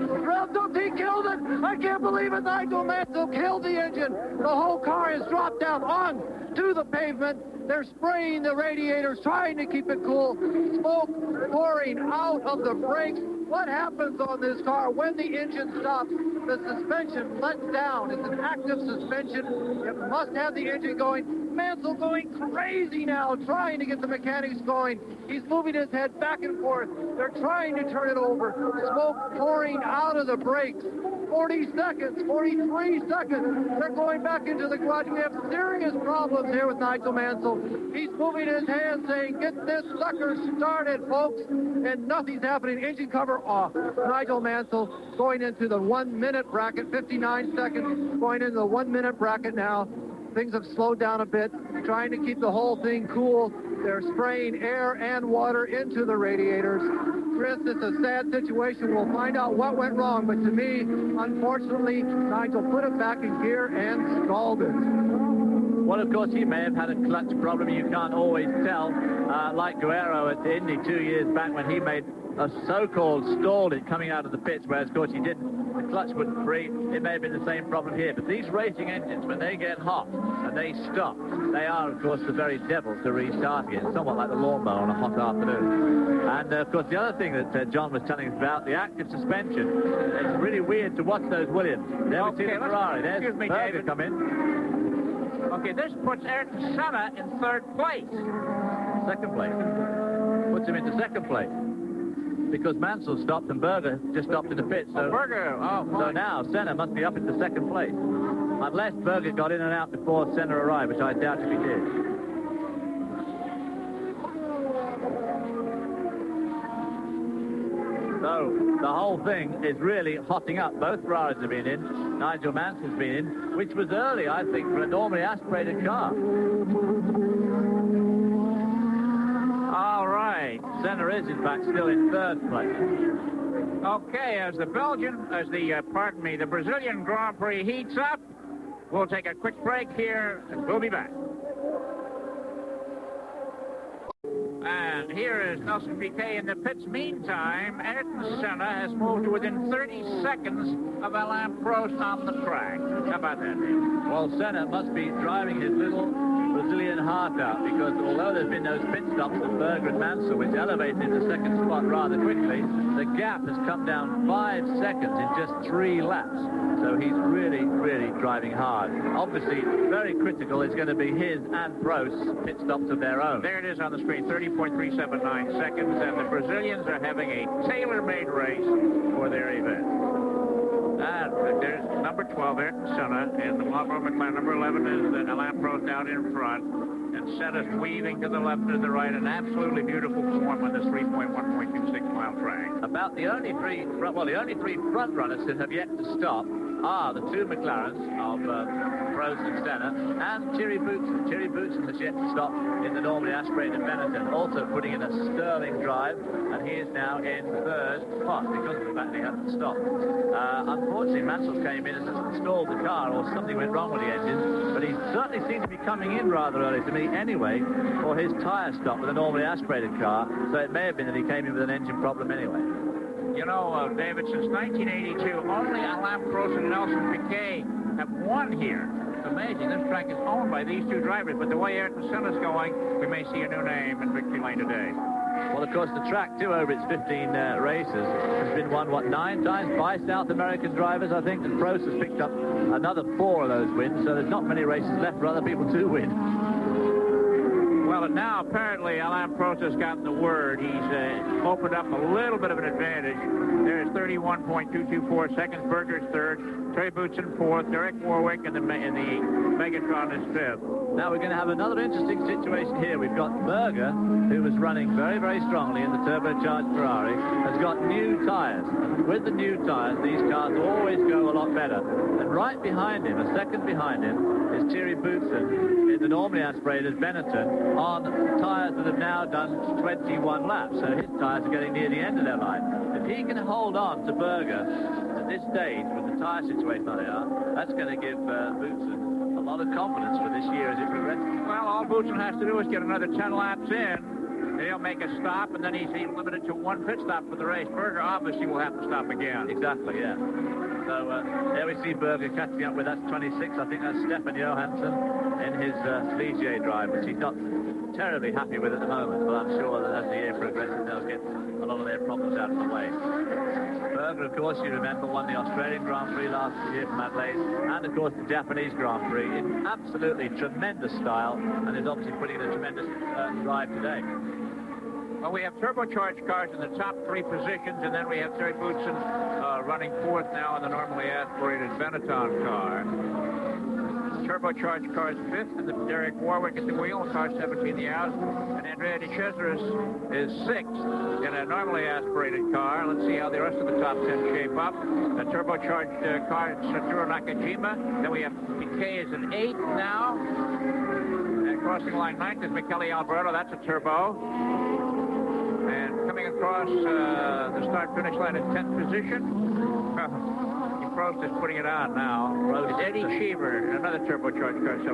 He killed it. I can't believe it. Nigel Mansell killed the engine. The whole car has dropped down on to the pavement. They're spraying the radiators, trying to keep it cool. Smoke pouring out of the brakes. What happens on this car when the engine stops? The suspension lets down. It's an active suspension. It must have the engine going. Mansell going crazy now, trying to get the mechanics going. He's moving his head back and forth. They're trying to turn it over. Smoke pouring out of the brakes. 40 seconds, 43 seconds. They're going back into the garage. We have serious problems here with Nigel Mansell. He's moving his hand saying, get this sucker started, folks. And nothing's happening. Engine cover off. Nigel Mansell going into the 1 minute bracket, 59 seconds, going into the 1 minute bracket now. Things have slowed down a bit, trying to keep the whole thing cool. They're spraying air and water into the radiators. Chris, it's a sad situation. We'll find out what went wrong, but to me, unfortunately, Nigel put it back in gear and stalled it. Well, of course, he may have had a clutch problem. You can't always tell. Like Guerrero at the Indy 2 years back when he made a so-called stalled it coming out of the pits, whereas, of course, he didn't. The clutch wouldn't free. It may have been the same problem here. But these racing engines, when they get hot and they stop, they are, of course, the very devil to restart again, somewhat like the lawnmower on a hot afternoon. And, of course, the other thing that John was telling us about, the active suspension. It's really weird to watch those Williams. Never see the Ferrari. There's Berger come in. Okay, this puts Ayrton Senna in 3rd place. Second place. Puts him into 2nd place. Because Mansell stopped and Berger just stopped in the pit. So, so now Senna must be up into 2nd place. Unless Berger got in and out before Senna arrived, which I doubt if he did. So the whole thing is really hotting up. Both Ferraris have been in. Nigel Mansell's been in, which was early, I think, for a normally aspirated car. All right. Senna is, in fact, still in 3rd place. Okay, as the Brazilian Grand Prix heats up, we'll take a quick break here, and we'll be back. And here is Nelson Piquet in the pits. Meantime, Ayrton Senna has moved to within 30 seconds of Alain Prost on the track. How about that, Dave? Well, Senna must be driving his little Brazilian heart out, because although there's been those pit stops of Berger and Mansell, which elevated him to 2nd spot rather quickly, the gap has come down 5 seconds in just 3 laps. So he's really, really driving hard. Obviously, very critical is going to be his and Prost's pit stops of their own. There it is on the screen, 30.379 seconds, and the Brazilians are having a tailor-made race for their event. And there's number 12, Ayrton Senna, and the Marlboro McLaren. Number 11 is Alain Prost out in front. And Senna's weaving to the left and to the right, an absolutely beautiful form on this 1.26-mile track. About the only three front runners that have yet to stop are the 2 McLarens of Prost and Senna, and Thierry Boutsen. Thierry Boutsen has yet to stop in the normally aspirated Benetton, also putting in a sterling drive, and he is now in 3rd spot because of the fact that he hasn't stopped. Unfortunately, Mansell came in and stalled the car, or something went wrong with the engine, but he certainly seemed to be coming in rather early to me anyway for his tyre stop with a normally aspirated car, so it may have been that he came in with an engine problem anyway. You know, David, since 1982, only Alain Prost and Nelson Piquet have won here. It's amazing. This track is owned by these 2 drivers, but the way Ayrton Senna's going, we may see a new name in victory lane today. Well, of course, the track, too, over its 15 races, has been won, 9 times by South American drivers, I think, and Prost has picked up another 4 of those wins, so there's not many races left for other people to win. Well, and now apparently Alain Prost has gotten the word. He's opened up a little bit of an advantage. There's 31.224 seconds. Berger's 3rd, Terry Boutsen 4th, Derek Warwick, and the Megatron is 5th. Now we're going to have another interesting situation here. We've got Berger, who was running very, very strongly in the turbocharged Ferrari, has got new tyres. With the new tyres, these cars always go a lot better. And right behind him, a second behind him, is Thierry Boutsen in the normally aspirated Benetton on tyres that have now done 21 laps. So his tyres are getting near the end of their line. If he can hold on to Berger at this stage with the tyre situation that they are, that's going to give Boutsen a lot of confidence for this year as it progresses. Well, all Boutsen has to do is get another 10 laps in. He'll make a stop, and then he's limited to one pit stop for the race. Berger obviously will have to stop again. Exactly, yeah. So there we see Berger catching up with, that's 26. I think that's Stefan Johansson in his Ligier drive, which he's not terribly happy with at the moment, but I'm sure that as the year progresses, they'll get a lot of their problems out of the way. Berger, of course, you remember, won the Australian Grand Prix last year from Adelaide, and of course the Japanese Grand Prix in absolutely tremendous style, and is obviously putting in a tremendous drive today. Well, we have turbocharged cars in the top 3 positions, and then we have Thierry Boutsen running 4th now in the normally aspirated Benetton car. Turbocharged cars 5th, and the Derek Warwick at the wheel, car 17 the out, and Andrea De Cesaris is 6th in a normally aspirated car. Let's see how the rest of the top 10 shape up. The turbocharged car, Satoru Nakajima. Then we have Piquet is an 8th now, and crossing line 9th is Michele Alboreto. That's a turbo. And coming across the start-finish line in 10th position. Prost is putting it on now. It's Eddie Cheever, another turbocharged car. So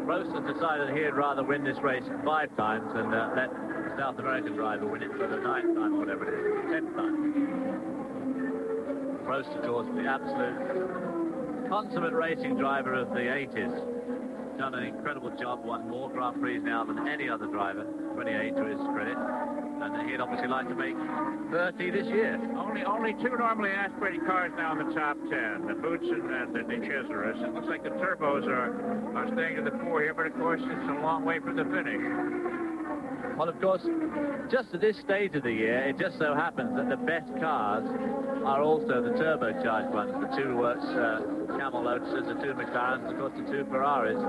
Prost has decided he'd rather win this race 5 times and let the South American driver win it for the 9th time, whatever it is, 10th time. Prost, of course, the absolute consummate racing driver of the 80s. Done an incredible job, won more Grand Prix now than any other driver, 28 to his credit. And he'd obviously like to make 30 this year. Only 2 normally aspirated cars now in the top 10, the Boutsen and the De Cesaris. It looks like the turbos are staying to the fore here, but of course it's a long way from the finish. Well, of course, just at this stage of the year, it just so happens that the best cars are also the turbocharged ones, the 2 Camel Lotuses, the 2 McLarens, of course the 2 Ferraris,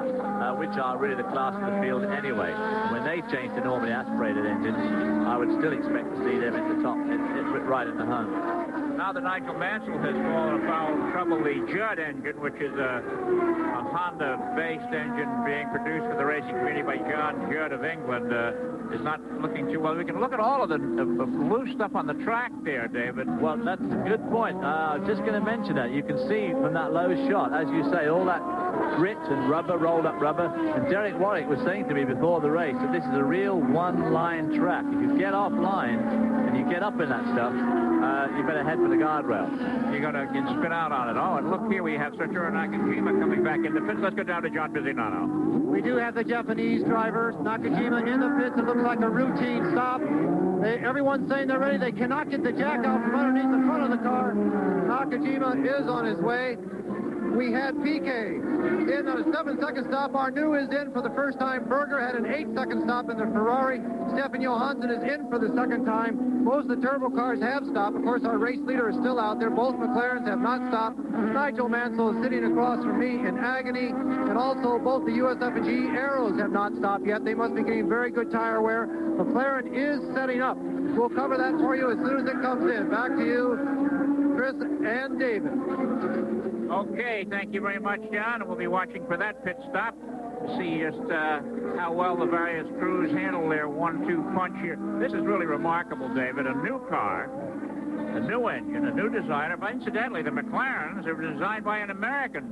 which are really the class of the field anyway. When they change to normally aspirated engines, I would still expect to see them in the top, right in the hunt. Now that Nigel Mansell has fallen afoul of trouble, the Judd engine, which is a Honda-based engine being produced for the racing community by John Judd of England, is not looking too well. We can look at all of the loose stuff on the track there, David. Well, that's a good point. I was just going to mention that. You can see from that low shot, as you say, all that grit and rubber, rolled up rubber. And Derek Warwick was saying to me before the race that this is a real one-line track. If you get off-line and you get up in that stuff, you better head for the guardrail. You're going to spin out on it. Oh, and look here, we have Satoru Nakajima coming back in the pits. Let's go down to John Bisinano. We do have the Japanese drivers, Nakajima in the pits. It looks like a routine stop. Everyone's saying they're ready. They cannot get the jack out from underneath the front of the car. Nakajima is on his way. We had Piquet in on a 7-second stop. Arnoux is in for the first time. Berger had an 8-second stop in the Ferrari. Stefan Johansson is in for the second time. Most of the turbo cars have stopped. Of course, our race leader is still out there. Both McLarens have not stopped. Nigel Mansell is sitting across from me in agony. And also, both the USF&G Arrows have not stopped yet. They must be getting very good tire wear. McLaren is setting up. We'll cover that for you as soon as it comes in. Back to you, Chris and David. Okay, thank you very much, John. And we'll be watching for that pit stop to see just how well the various crews handle their 1-2 punch here. This is really remarkable, David. A new car, a new engine, a new designer. But incidentally, the McLarens are designed by an American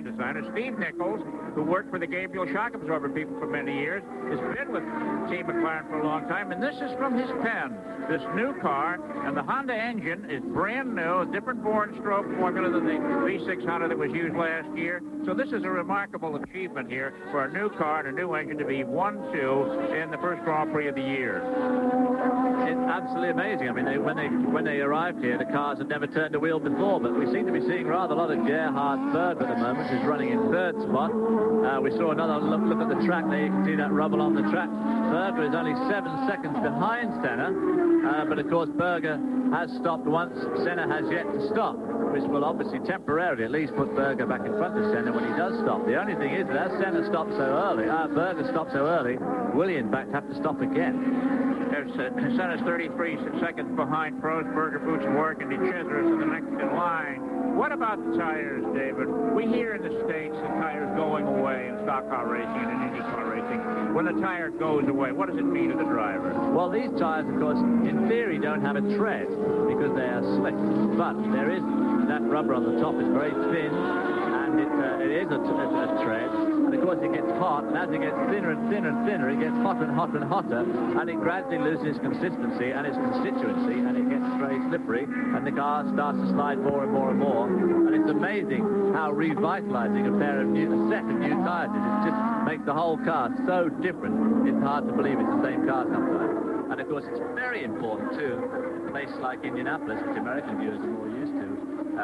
designer, Steve Nichols, who worked for the Gabriel shock absorber people for many years, has been with Team McLaren for a long time, and this is from his pen. This new car, and the Honda engine is brand new, a different bore and stroke formula than the V6 Honda that was used last year. So this is a remarkable achievement here for a new car and a new engine to be 1-2 in the first Grand Prix of the year. it's absolutely amazing. I mean, when they arrived here, the cars had never turned a wheel before, but we seem to be seeing rather a lot of Gerhard Berger at the moment, who's running in third spot. We saw another look at the track there. You can see that rubble on the track. Berger is only 7 seconds behind Senna, but of course Berger has stopped once. Senna has yet to stop, which will obviously temporarily at least put Berger back in front of Senna when he does stop. The only thing is that as Senna stopped so early, Berger stopped so early, will he in fact have to stop again? Senna's 33 seconds behind Prost. Berger, Boots, Warwick, and DeChiseris are the next in line. What about the tires, David? We hear in the States the tires going away in stock car racing and in IndyCar racing. When the tire goes away, what does it mean to the driver? Well, these tires, of course, in theory don't have a tread because they are slick. But there is, that rubber on the top is very thin, and it is a tread. And of course it gets hot, and as it gets thinner and thinner and thinner, it gets hotter and hotter and hotter, and it gradually loses consistency and its constituency, and it gets very slippery, and the car starts to slide more and more and more. And it's amazing how revitalizing a set of new tires is. It just makes the whole car so different. It's hard to believe it's the same car sometimes. And of course it's very important too, in a place like Indianapolis, which American viewers are more used to,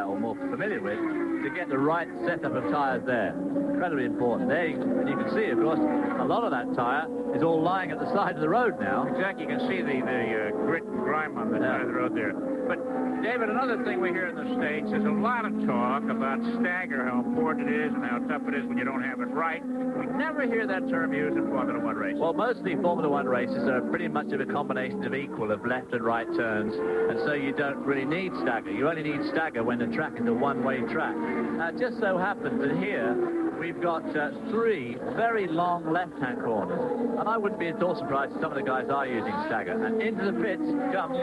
or more familiar with, to get the right setup of tires there. Incredibly important. There, and you can see, of course, a lot of that tire is all lying at the side of the road now. Exactly. You can see the grit and grime on the side of the road there. But, David, another thing we hear in the States is a lot of talk about stagger, how important it is and how tough it is when you don't have it right. We never hear that term used in Formula One racing. Well, mostly Formula One races are pretty much of a combination of equal of left and right turns, and so you don't really need stagger. You only need stagger when the track is a one-way track. Now, it just so happens that here we've got 3 very long left-hand corners, and I wouldn't be at all surprised if some of the guys are using stagger. And into the pits comes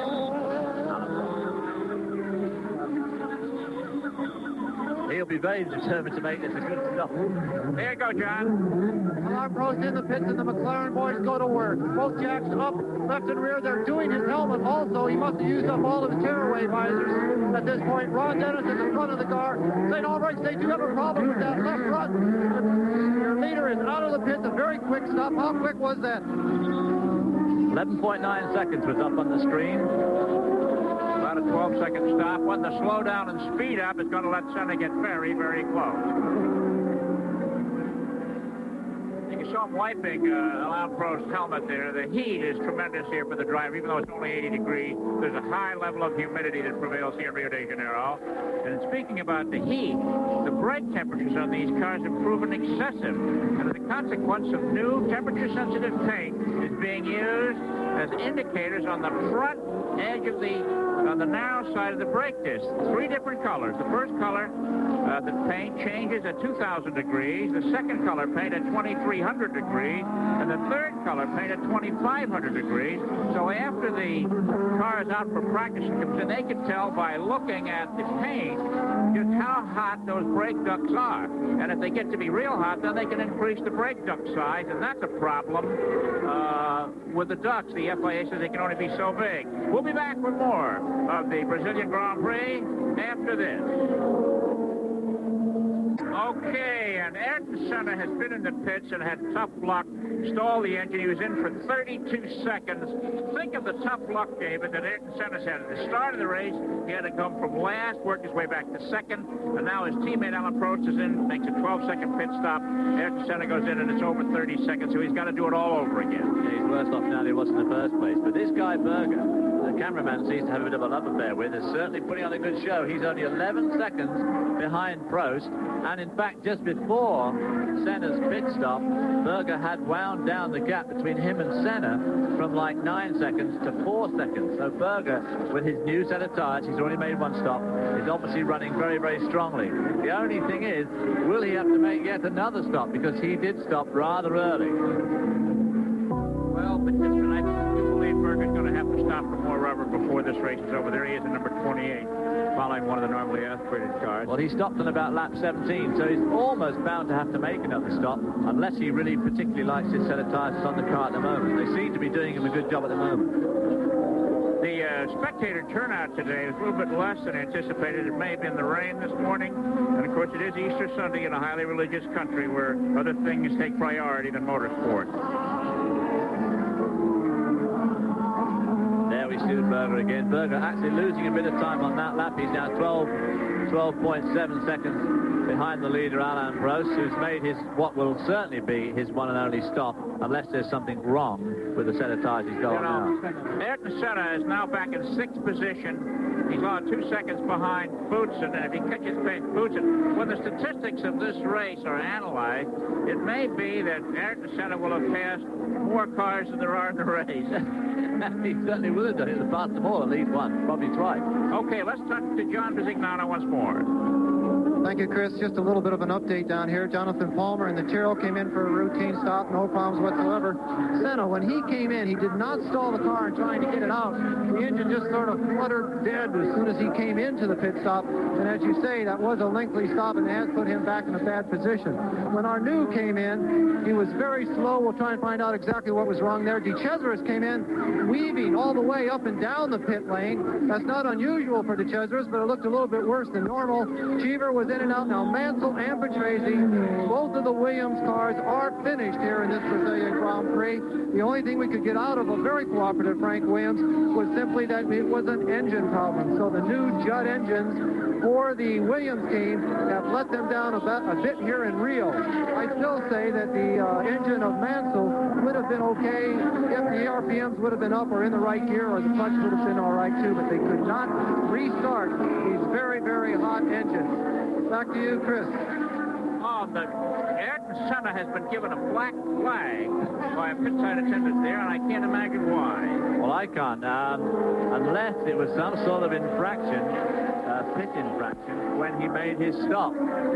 He'll be very determined to make this a good stop. There you go, John. Alain Prost in the pits, and the McLaren boys go to work. Both jacks up, left and rear. They're doing his helmet also. He must have used up all of his tearaway visors at this point. Ron Dennis is in front of the car. St. Albright, they do have a problem with that left front. Your leader is out of the pits. A very quick stop. How quick was that? 11.9 seconds was up on the screen. About a 12-second stop. When the slow down and speed up is going to let Senna get very, very close. You saw him wiping Alain Prost's helmet there. The heat is tremendous here for the driver, even though it's only 80 degrees. There's a high level of humidity that prevails here in Rio de Janeiro. And speaking about the heat, the brake temperatures on these cars have proven excessive. And as a consequence of new temperature-sensitive paint is being used as indicators on the front edge of on the narrow side of the brake disc. 3 different colors. The first color, the paint changes at 2,000 degrees. The second color paint at 2,300 degrees. And the third color paint at 2,500 degrees. So after the car is out for practice and comes in, they can tell by looking at the paint just how hot those brake ducts are. And if they get to be real hot, then they can increase the brake duct size, and that's a problem with the ducts. The FIA says they can only be so big. We'll be back with more of the Brazilian Grand Prix after this. Okay, and Ayrton Senna has been in the pits and had tough luck, stalled the engine. He was in for 32 seconds. Think of the tough luck, David, that Ayrton Senna's had. At the start of the race, he had to come from last, work his way back to second, and now his teammate Alain Prost is in, makes a 12-second pit stop. Ayrton Senna goes in, and it's over 30 seconds, so he's got to do it all over again. Yeah, he's worse off now than he was in the first place. But this guy, Berger, the cameraman seems to have a bit of a love affair with, is certainly putting on a good show. He's only 11 seconds behind Prost, and in fact, just before Senna's pit stop, Berger had wound down the gap between him and Senna from like 9 seconds to 4 seconds. So Berger, with his new set of tires, he's already made one stop, is obviously running very, very strongly. The only thing is, will he have to make yet another stop? Because he did stop rather early. Well, but I believe Berger's going to have to stop for more rubber before this race is over. There he is in number 28, following one of the normally aspirated cars. Well, he stopped on about lap 17, so he's almost bound to have to make another stop, unless he really particularly likes his set of tires on the car at the moment. They seem to be doing him a good job at the moment. The spectator turnout today is a little bit less than anticipated. It may have been the rain this morning, and of course it is Easter Sunday in a highly religious country where other things take priority than motorsport. There we suit Berger again. Berger actually losing a bit of time on that lap. He's now 12.7 seconds behind the leader, Alain Prost, who's made his, what will certainly be his one and only stop, unless there's something wrong with the set of tires he's got on now. Ayrton Senna is now back in 6th position. He's lost 2 seconds behind Boutsen, and if he catches Boutsen, when the statistics of this race are analyzed, it may be that Ayrton Senna will have passed more cars than there are in the race. He certainly will have done it. He'll have passed them all, at least one, probably twice. Okay, let's talk to John Visignano once more. Thank you, Chris. Just a little bit of an update down here. Jonathan Palmer and the Tyrrell came in for a routine stop, no problems whatsoever. Senna, when he came in, he did not stall the car in trying to get it out. The engine just sort of fluttered dead as soon as he came into the pit stop. And as you say, that was a lengthy stop and has put him back in a bad position. When Arnoux came in, he was very slow. We'll try and find out exactly what was wrong there. De Cesaris came in, weaving all the way up and down the pit lane. That's not unusual for De Cesaris, but it looked a little bit worse than normal. Cheever was in and out. Now Mansell and Patrese, both of the Williams cars are finished here in this Brazilian Grand Prix. The only thing we could get out of a very cooperative Frank Williams was simply that it was an engine problem. So the new Judd engines for the Williams team have let them down a bit here in Rio. I still say that the engine of Mansell would have been okay if the RPMs would have been up or in the right gear, or the clutch would have been all right too, but they could not restart these very, very hot engines. Back to you, Chris. Ayrton Senna has been given a black flag by a pit side attendant there, and I can't imagine why. Well, I can't, unless it was some sort of infraction, pit infraction, when he made his stop.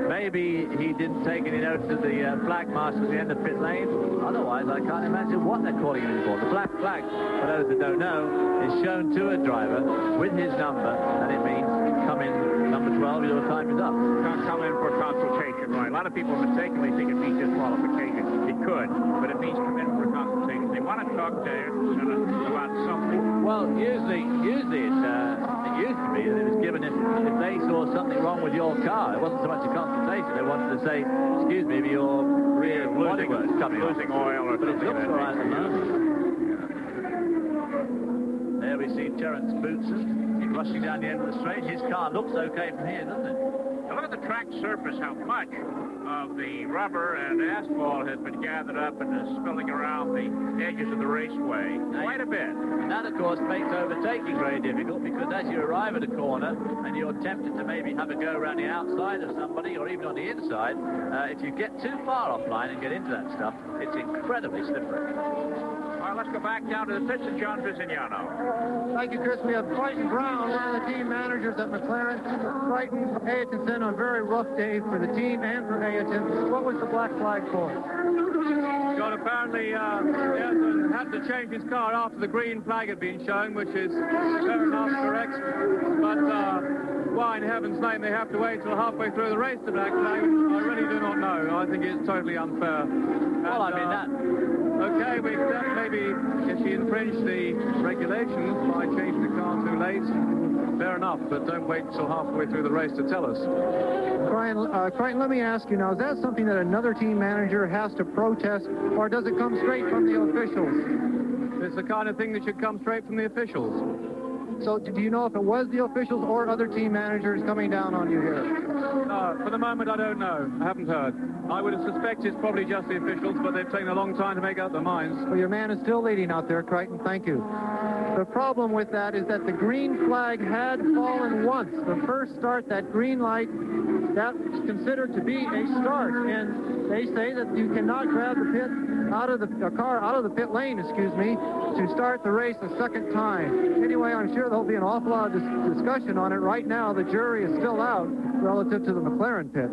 Maybe he didn't take any notice of the flag marshal at the end of pit lane. Otherwise, I can't imagine what they're calling him for. The black flag, for those that don't know, is shown to a driver with his number, and it means come in number 12, your time is up. Can't come in for consultation, right? A lot of people mistakenly think it means disqualification. It could, but it means come in for consultation. They want to talk to Ayrton Senna about something. Well, usually it used to be that it was given if they saw something wrong with your car. It wasn't so much a consultation. They wanted to say, excuse me, your rear bodywork's coming off. Losing oil or something. But it looks all right at the moment. There we see Terence Boutsen rushing down the end of the straight. His car looks okay from here, doesn't it? Now look at the track surface, how much of the rubber and asphalt has been gathered up and is spilling around the edges of the raceway. Quite a bit. And that, of course, makes overtaking very difficult, because as you arrive at a corner and you're tempted to maybe have a go around the outside of somebody or even on the inside, if you get too far offline and get into that stuff, it's incredibly slippery. All right, let's go back down to the pits of John Visignano. Thank you, Chris. We have Crichton Brown, one of the team managers at McLaren. Crichton, Ayrton Senna, a very rough day for the team and for Ayrton. What was the black flag for? John, apparently Ayrton had to change his car after the green flag had been shown, which is fair enough, correct. But why in heaven's name they have to wait till halfway through the race to black flag, I really do not know. I think it's totally unfair. Well, I mean that. Okay, we accept maybe if she infringed the regulations by changing the car too late, fair enough, but don't wait until halfway through the race to tell us. Crichton, let me ask you now, is that something that another team manager has to protest, or does it come straight from the officials? It's the kind of thing that should come straight from the officials. So do you know if it was the officials or other team managers coming down on you here? For the moment, I don't know. I haven't heard. I would have suspected it's probably just the officials, but they've taken a long time to make up their minds. Well, your man is still leading out there, Crichton. Thank you. The problem with that is that the green flag had fallen once. The first start, that green light, that's considered to be a start. And they say that you cannot grab the car out of the pit lane, to start the race a second time. Anyway, I'm sure there'll be an awful lot of discussion on it. Right now, the jury is still out relative to the McLaren pit.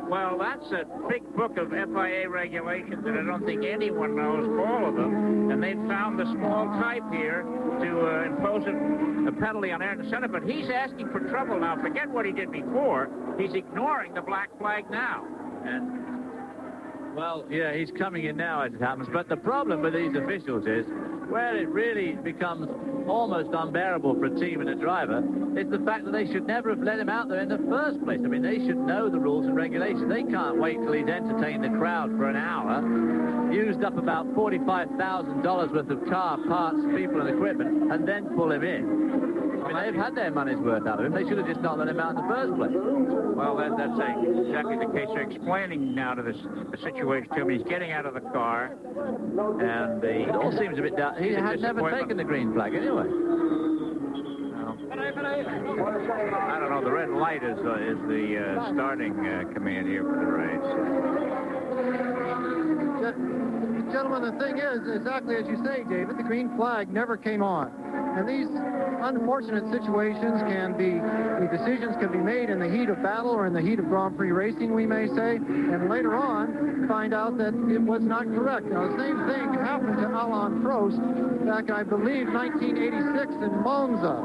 Well, that's a big book of FIA regulations, and I don't think anyone knows all of them. And they've found the small type here to impose a penalty on Ayrton Senna, but he's asking for trouble now. Forget what he did before. He's ignoring the black flag now. And well, yeah, he's coming in now as it happens. But the problem with these officials is where it really becomes almost unbearable for a team and a driver is the fact that they should never have let him out there in the first place. I mean, they should know the rules and regulations. They can't wait till he's entertained the crowd for an hour, used up about $45,000 worth of car parts, people and equipment, and then pull him in. I mean, they've had their money's worth out of him. They should have just not let him out in the first place. Well, that's exactly the case. They're explaining now to the situation to him. He's getting out of the car, and it all seems a bit down. He had never taken the green flag anyway. I don't know. The red light is the starting command here for the race. Gentlemen, the thing is, exactly as you say, David, the green flag never came on. And these unfortunate situations the decisions can be made in the heat of battle or in the heat of Grand Prix racing, we may say, and later on find out that it was not correct. Now, the same thing happened to Alain Prost back, I believe, 1986 in Monza,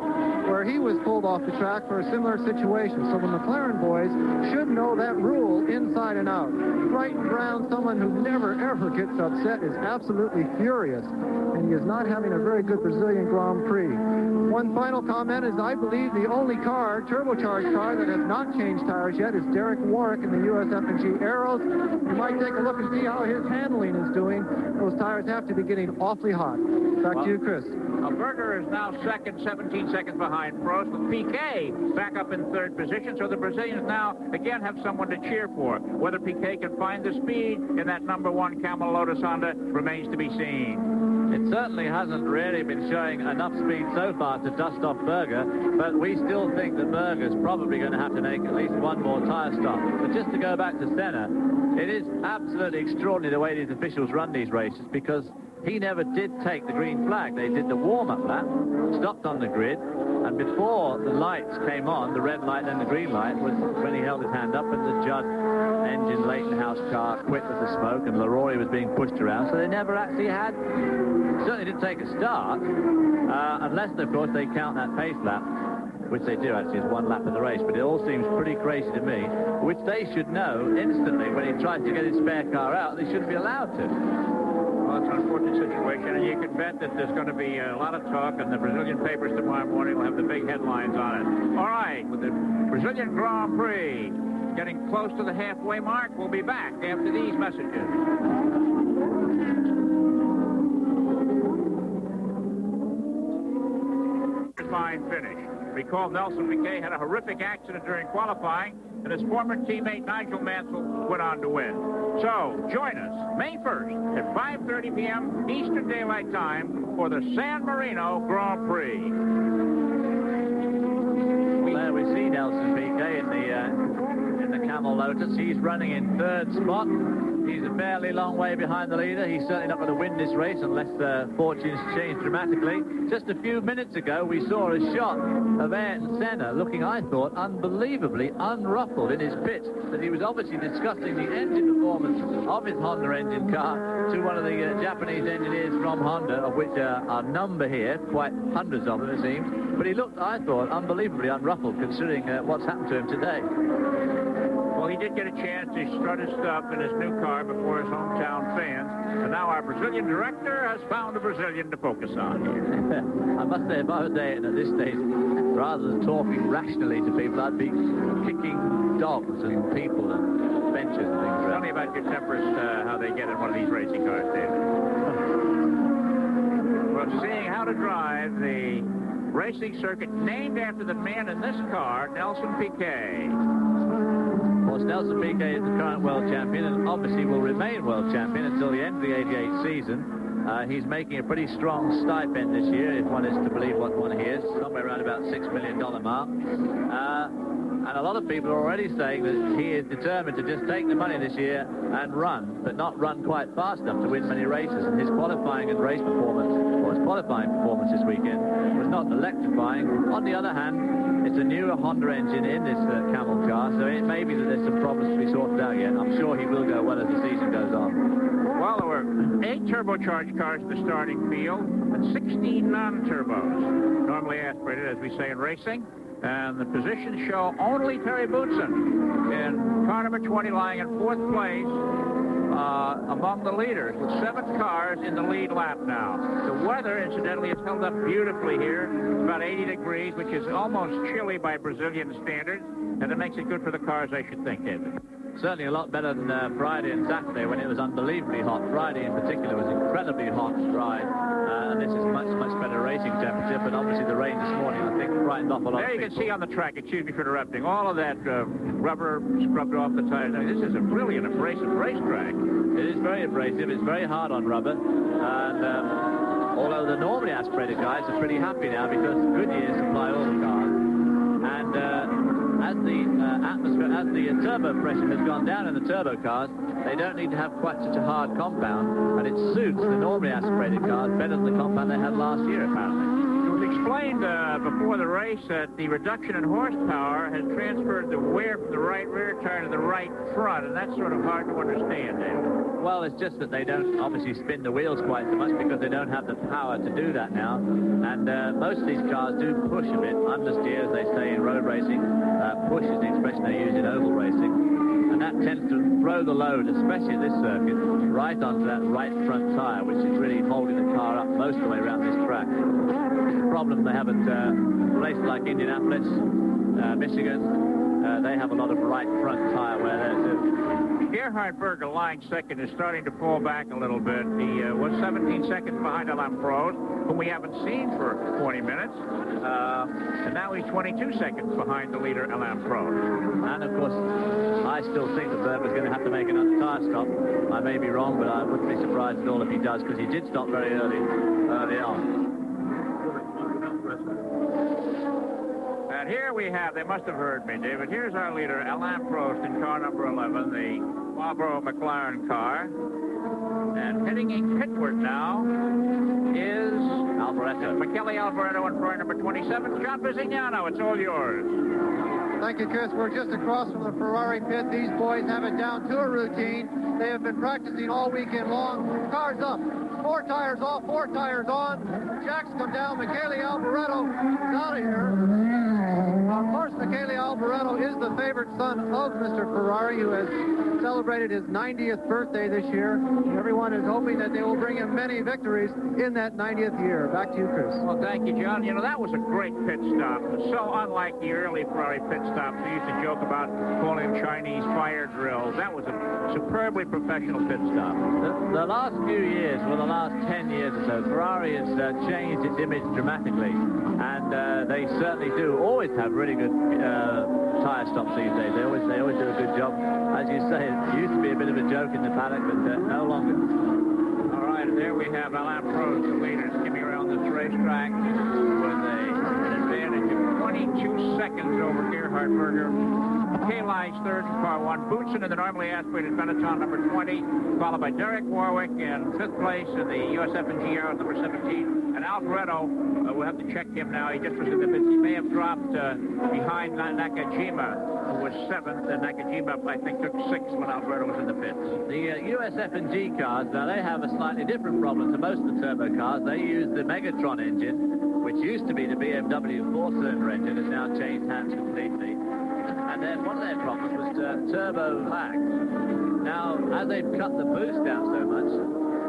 where he was pulled off the track for a similar situation. So the McLaren boys should know that rule inside and out. Brighton Brown, someone who never, ever gets upset, is absolutely furious, and he is not having a very good Brazilian Grand Prix. One final comment is I believe the only car, turbocharged car, that has not changed tires yet is Derek Warwick in the USF&G Aeros. You might take a look and see how his handling is doing. Those tires have to be getting awfully hot. Back to you, Chris. Berger is now second, 17 seconds behind Prost, with Piquet back up in third position. So the Brazilians now again have someone to cheer for. Whether Piquet can find the speed in that #1 Camel Lotus Honda remains to be seen. It certainly hasn't really been showing enough speed so far to dust off Berger, but we still think that Berger's probably going to have to make at least one more tyre stop. But just to go back to Senna, it is absolutely extraordinary the way these officials run these races, because he never did take the green flag. They did the warm-up lap, stopped on the grid, and before the lights came on, the red light and the green light, was when he held his hand up and the Judd engine Leighton House car quit with the smoke and Leroy was being pushed around. So they never actually had, certainly didn't take a start, unless, of course, they count that pace lap, which they do actually as one lap of the race. But it all seems pretty crazy to me, which they should know instantly when he tries to get his spare car out. They shouldn't be allowed to. Well, it's an unfortunate situation, and you can bet that there's going to be a lot of talk, and the Brazilian papers tomorrow morning will have the big headlines on it. All right, with the Brazilian Grand Prix getting close to the halfway mark, we'll be back after these messages. Fine finish. Recall Nelson Piquet had a horrific accident during qualifying, and his former teammate Nigel Mansell went on to win. So, join us May 1st at 5:30 p.m. Eastern Daylight Time for the San Marino Grand Prix. There we see Nelson Piquet in the Camel Lotus. He's running in third spot. He's a fairly long way behind the leader. He's certainly not going to win this race unless fortunes change dramatically. Just a few minutes ago, we saw a shot of Ayrton Senna looking, I thought, unbelievably unruffled in his pits. That he was obviously discussing the engine performance of his Honda engine car to one of the Japanese engineers from Honda, of which are number here, quite hundreds of them, it seems. But he looked, I thought, unbelievably unruffled considering what's happened to him today. Well, he did get a chance to strut his stuff in his new car before his hometown fans. And now our Brazilian director has found a Brazilian to focus on here. I must say, if I was Ayrton at this stage, rather than talking rationally to people, I'd be kicking dogs and people and benches and things. Tell me about your tempers, how they get in one of these racing cars, David. Well, seeing how to drive the racing circuit named after the man in this car, Nelson Piquet. Of course, Nelson Piquet is the current world champion and obviously will remain world champion until the end of the 88 season. He's making a pretty strong stipend this year, if one is to believe what one hears, somewhere around about $6 million mark. And a lot of people are already saying that he is determined to just take the money this year and run, but not run quite fast enough to win many races. And his qualifying and race performance, or his qualifying performance this weekend, was not electrifying. On the other hand, it's a newer Honda engine in this Camel car, so it may be that there's some problems to be sorted out yet. I'm sure he will go well as the season goes on. Well, there were 8 turbocharged cars in the starting field and 16 non-turbos, normally aspirated, as we say in racing. And the positions show only Terry Boutsen in car number 20 lying in 4th place among the leaders, with 7 cars in the lead lap now. The weather, incidentally, has held up beautifully here. It's about 80 degrees, which is almost chilly by Brazilian standards, and it makes it good for the cars, I should think, David. Certainly a lot better than Friday and Saturday when it was unbelievably hot. Friday in particular was incredibly hot and dry, and this is much better racing temperature, but obviously the rain this morning, I think, frightened off a lot of people. There you can see on the track, excuse me for interrupting, all of that rubber scrubbed off the tires. I mean, this is really an abrasive racetrack. It is very abrasive. It's very hard on rubber, and although the normally aspirated guys are pretty happy now because Goodyear supply all the cars, and as the turbo pressure has gone down in the turbo cars, they don't need to have quite such a hard compound, and it suits the normally aspirated cars better than the compound they had last year, apparently. It was explained before the race that the reduction in horsepower has transferred the wear from the right rear tire to the right front, and that's sort of hard to understand, David. Well, it's just that they don't obviously spin the wheels quite so much because they don't have the power to do that now. And most of these cars do push a bit, understeer, as they say in road racing. Push is the expression they use in oval racing. And that tends to throw the load, especially at this circuit, right onto that right front tire, which is really holding the car up most of the way around this track. It's a problem they have at places like Indianapolis, Michigan. They have a lot of right front tire wear there too. Gerhard Berger, lying second, is starting to fall back a little bit. He was 17 seconds behind Alain Prost, whom we haven't seen for 20 minutes. And now he's 22 seconds behind the leader, Alain Prost. And, of course, I still think that Berger's going to have to make another tire stop. I may be wrong, but I wouldn't be surprised at all if he does, because he did stop very early on. And here we have, they must have heard me, David. Here's our leader, Alain Prost, in car number 11, the Marlboro McLaren car. And heading pitward now is Alboreto. Michele Alboreto in car number 27. John Bisignano, it's all yours. Thank you, Chris. We're just across from the Ferrari pit. These boys have it down to a routine. They have been practicing all weekend long. Cars up. 4 tires off, 4 tires on. Jacks come down. Michele Alboreto is out of here. Of course, Michele Alboreto is the favorite son of Mr. Ferrari, who has celebrated his 90th birthday this year. Everyone is hoping that they will bring him many victories in that 90th year. Back to you, Chris. Well, thank you, John. You know, that was a great pit stop. So unlike the early Ferrari pit stops, we used to joke about calling them Chinese fire drills. That was a superbly professional pit stop. The last few years, well, the last 10 years or so, Ferrari has changed its image dramatically. And they certainly do always have really good tire stops these days. They always do a good job. As you say, it used to be a bit of a joke in the paddock, but no longer. All right, and there we have Alain Prost, the leader, skimming around this racetrack with an advantage of 22 seconds over Gerhard Berger. K-Line's third in car 1. Boutsen in the normally aspirated Benetton number 20, followed by Derek Warwick in 5th place in the USF&G Arrows number 17. And Alboreto, we'll have to check him now. He just was in the pits. He may have dropped behind Nakajima, who was 7th. And Nakajima, I think, took 6th when Alboreto was in the pits. The USF&G cars, now they have a slightly different problem to most of the turbo cars. They use the Megatron engine, which used to be the BMW 4-cylinder engine, has now changed hands completely. And then one of their problems was turbo lag. Now, as they've cut the boost down so much,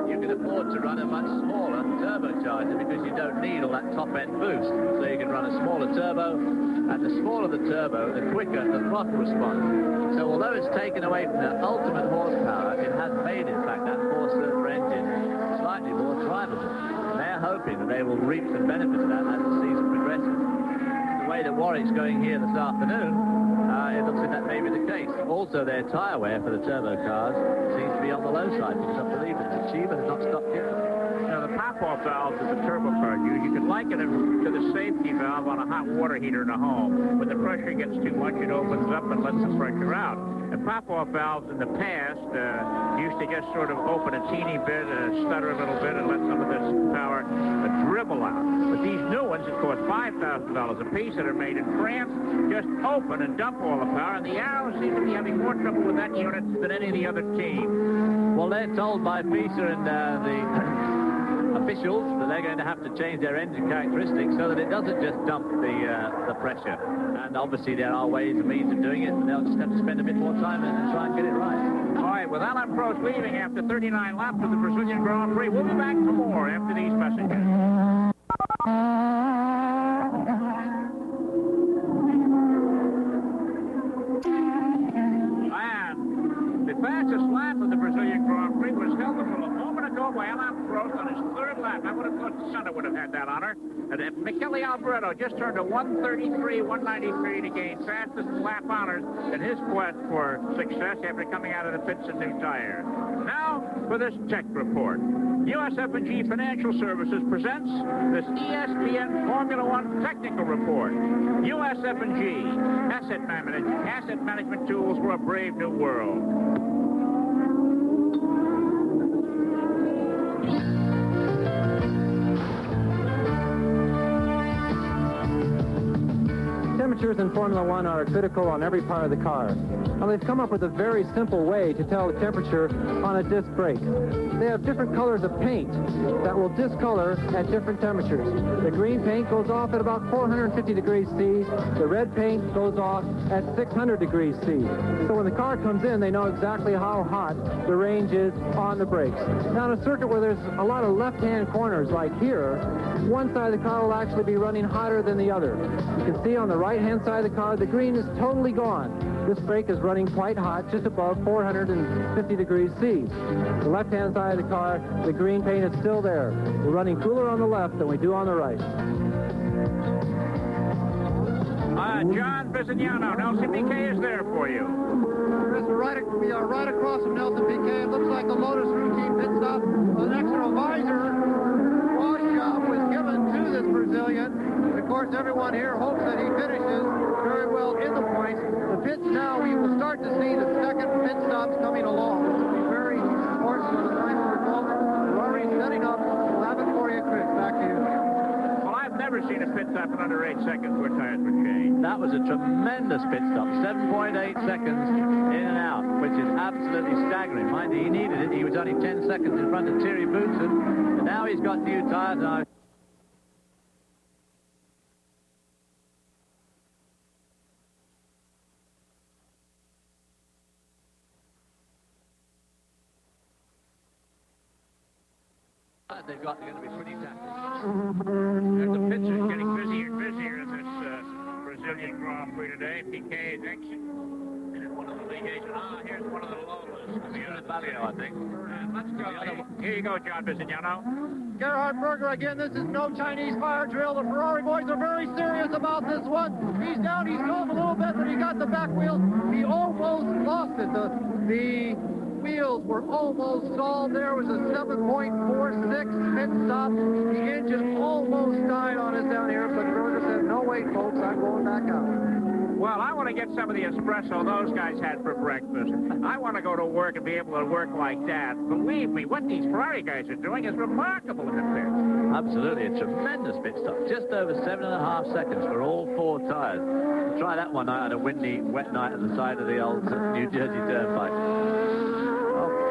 you can afford to run a much smaller turbocharger because you don't need all that top-end boost. So you can run a smaller turbo, and the smaller the turbo, the quicker the throttle response. So although it's taken away from the ultimate horsepower, it has made, in fact, that 4-cylinder engine slightly more drivable. And they're hoping that they will reap some benefit of that as the season progresses. The way that Warwick's going here this afternoon, it looks like that may be the case. Also, their tyre wear for the turbo cars seems to be on the low side, because I believe that the Chiba has not stopped yet. Now, the pop-off valve that the turbo car use, you can liken it to the safety valve on a hot water heater in a home. When the pressure gets too much, it opens up and lets the pressure out. And pop-off valves in the past used to just sort of open a teeny bit, stutter a little bit, and let some of this power dribble out. But these new ones, of course, $5,000 a piece, that are made in France, just open and dump all the power. And the Arrows seem to be having more trouble with that unit than any of the other teams. Well, they're told by Fischer and a officials that they're going to have to change their engine characteristics so that it doesn't just dump the pressure. And obviously there are ways and means of doing it. They'll just have to spend a bit more time and try and get it right. All right, with Alain Prost leaving after 39 laps of the Brazilian Grand Prix, we'll be back for more after these messages. The fastest lap of the Brazilian Grand Prix was held a moment ago by Alain Prost on his third lap. I would have thought Senna would have had that honor. And Michele Alboreto just turned to 1:33.193 to gain fastest lap honors in his quest for success after coming out of the pits in new tires. Now for this tech report. USF&G Financial Services presents this ESPN Formula One technical report. USF&G, asset management tools for a brave new world. Temperatures in Formula One are critical on every part of the car. Now, they've come up with a very simple way to tell the temperature on a disc brake. They have different colors of paint that will discolor at different temperatures. The green paint goes off at about 450 degrees C. The red paint goes off at 600 degrees C. So when the car comes in, they know exactly how hot the range is on the brakes. Now, in a circuit where there's a lot of left-hand corners like here, one side of the car will actually be running hotter than the other. You can see on the right-hand side of the car, the green is totally gone. This brake is running quite hot, just above 450 degrees C. The left-hand side of the car, the green paint is still there. We're running cooler on the left than we do on the right. John Visignano, Nelson Piquet is there for you. We are right across from Nelson Piquet. It looks like the Lotus routine pit stop. An extra visor wash job was given to this Brazilian. And of course, everyone here hopes that he finishes very well in the points. The pits now, we will start to see the second pit stops coming along. This will be very important for the final result. Ferrari setting up. We'll have it for you, Chris. Back to you. Well, I've never seen a pit stop in under 8 seconds where tires were changed. That was a tremendous pit stop, 7.8 seconds in and out, which is absolutely staggering. Mind you, he needed it. He was only 10 seconds in front of Thierry Boutsen, and now he's got new tires. And they've got going to be pretty tacked. The pits are getting busier and busier in this Brazilian Grand Prix today. Piquet is exit. And one of the liaisons. Here's one of the Lolas. I think. Let's go. Here you go, John Visignano. Gerhard Berger again. This is no Chinese fire drill. The Ferrari boys are very serious about this one. He's down. He's stalled a little bit, but he got the back wheel. He almost lost it. The wheels were almost stalled. There was a 7.46 pit stop. The engine almost died on us down here, but Berger said, no, wait, folks, I'm going back out. Well, I want to get some of the espresso those guys had for breakfast. I want to go to work and be able to work like that. Believe me, what these Ferrari guys are doing is remarkable in the pits. Absolutely, a tremendous pit stop. Just over 7.5 seconds for all 4 tires. Try that one night on a windy, wet night at the side of the old New Jersey Turnpike.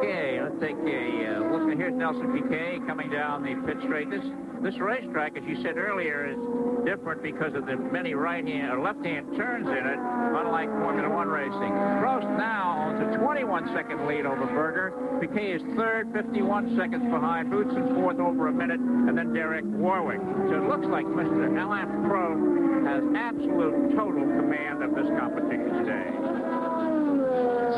Okay, let's take a look. Here's Nelson Piquet coming down the pit straight. This racetrack, as you said earlier, is different because of the many right-hand or left-hand turns in it, unlike Formula One racing. Prost now owns a 21-second lead over Berger. Piquet is third, 51 seconds behind. Boutsen fourth, over a minute, and then Derek Warwick. So it looks like Mr. Alain Prost has absolute total command of this competition today.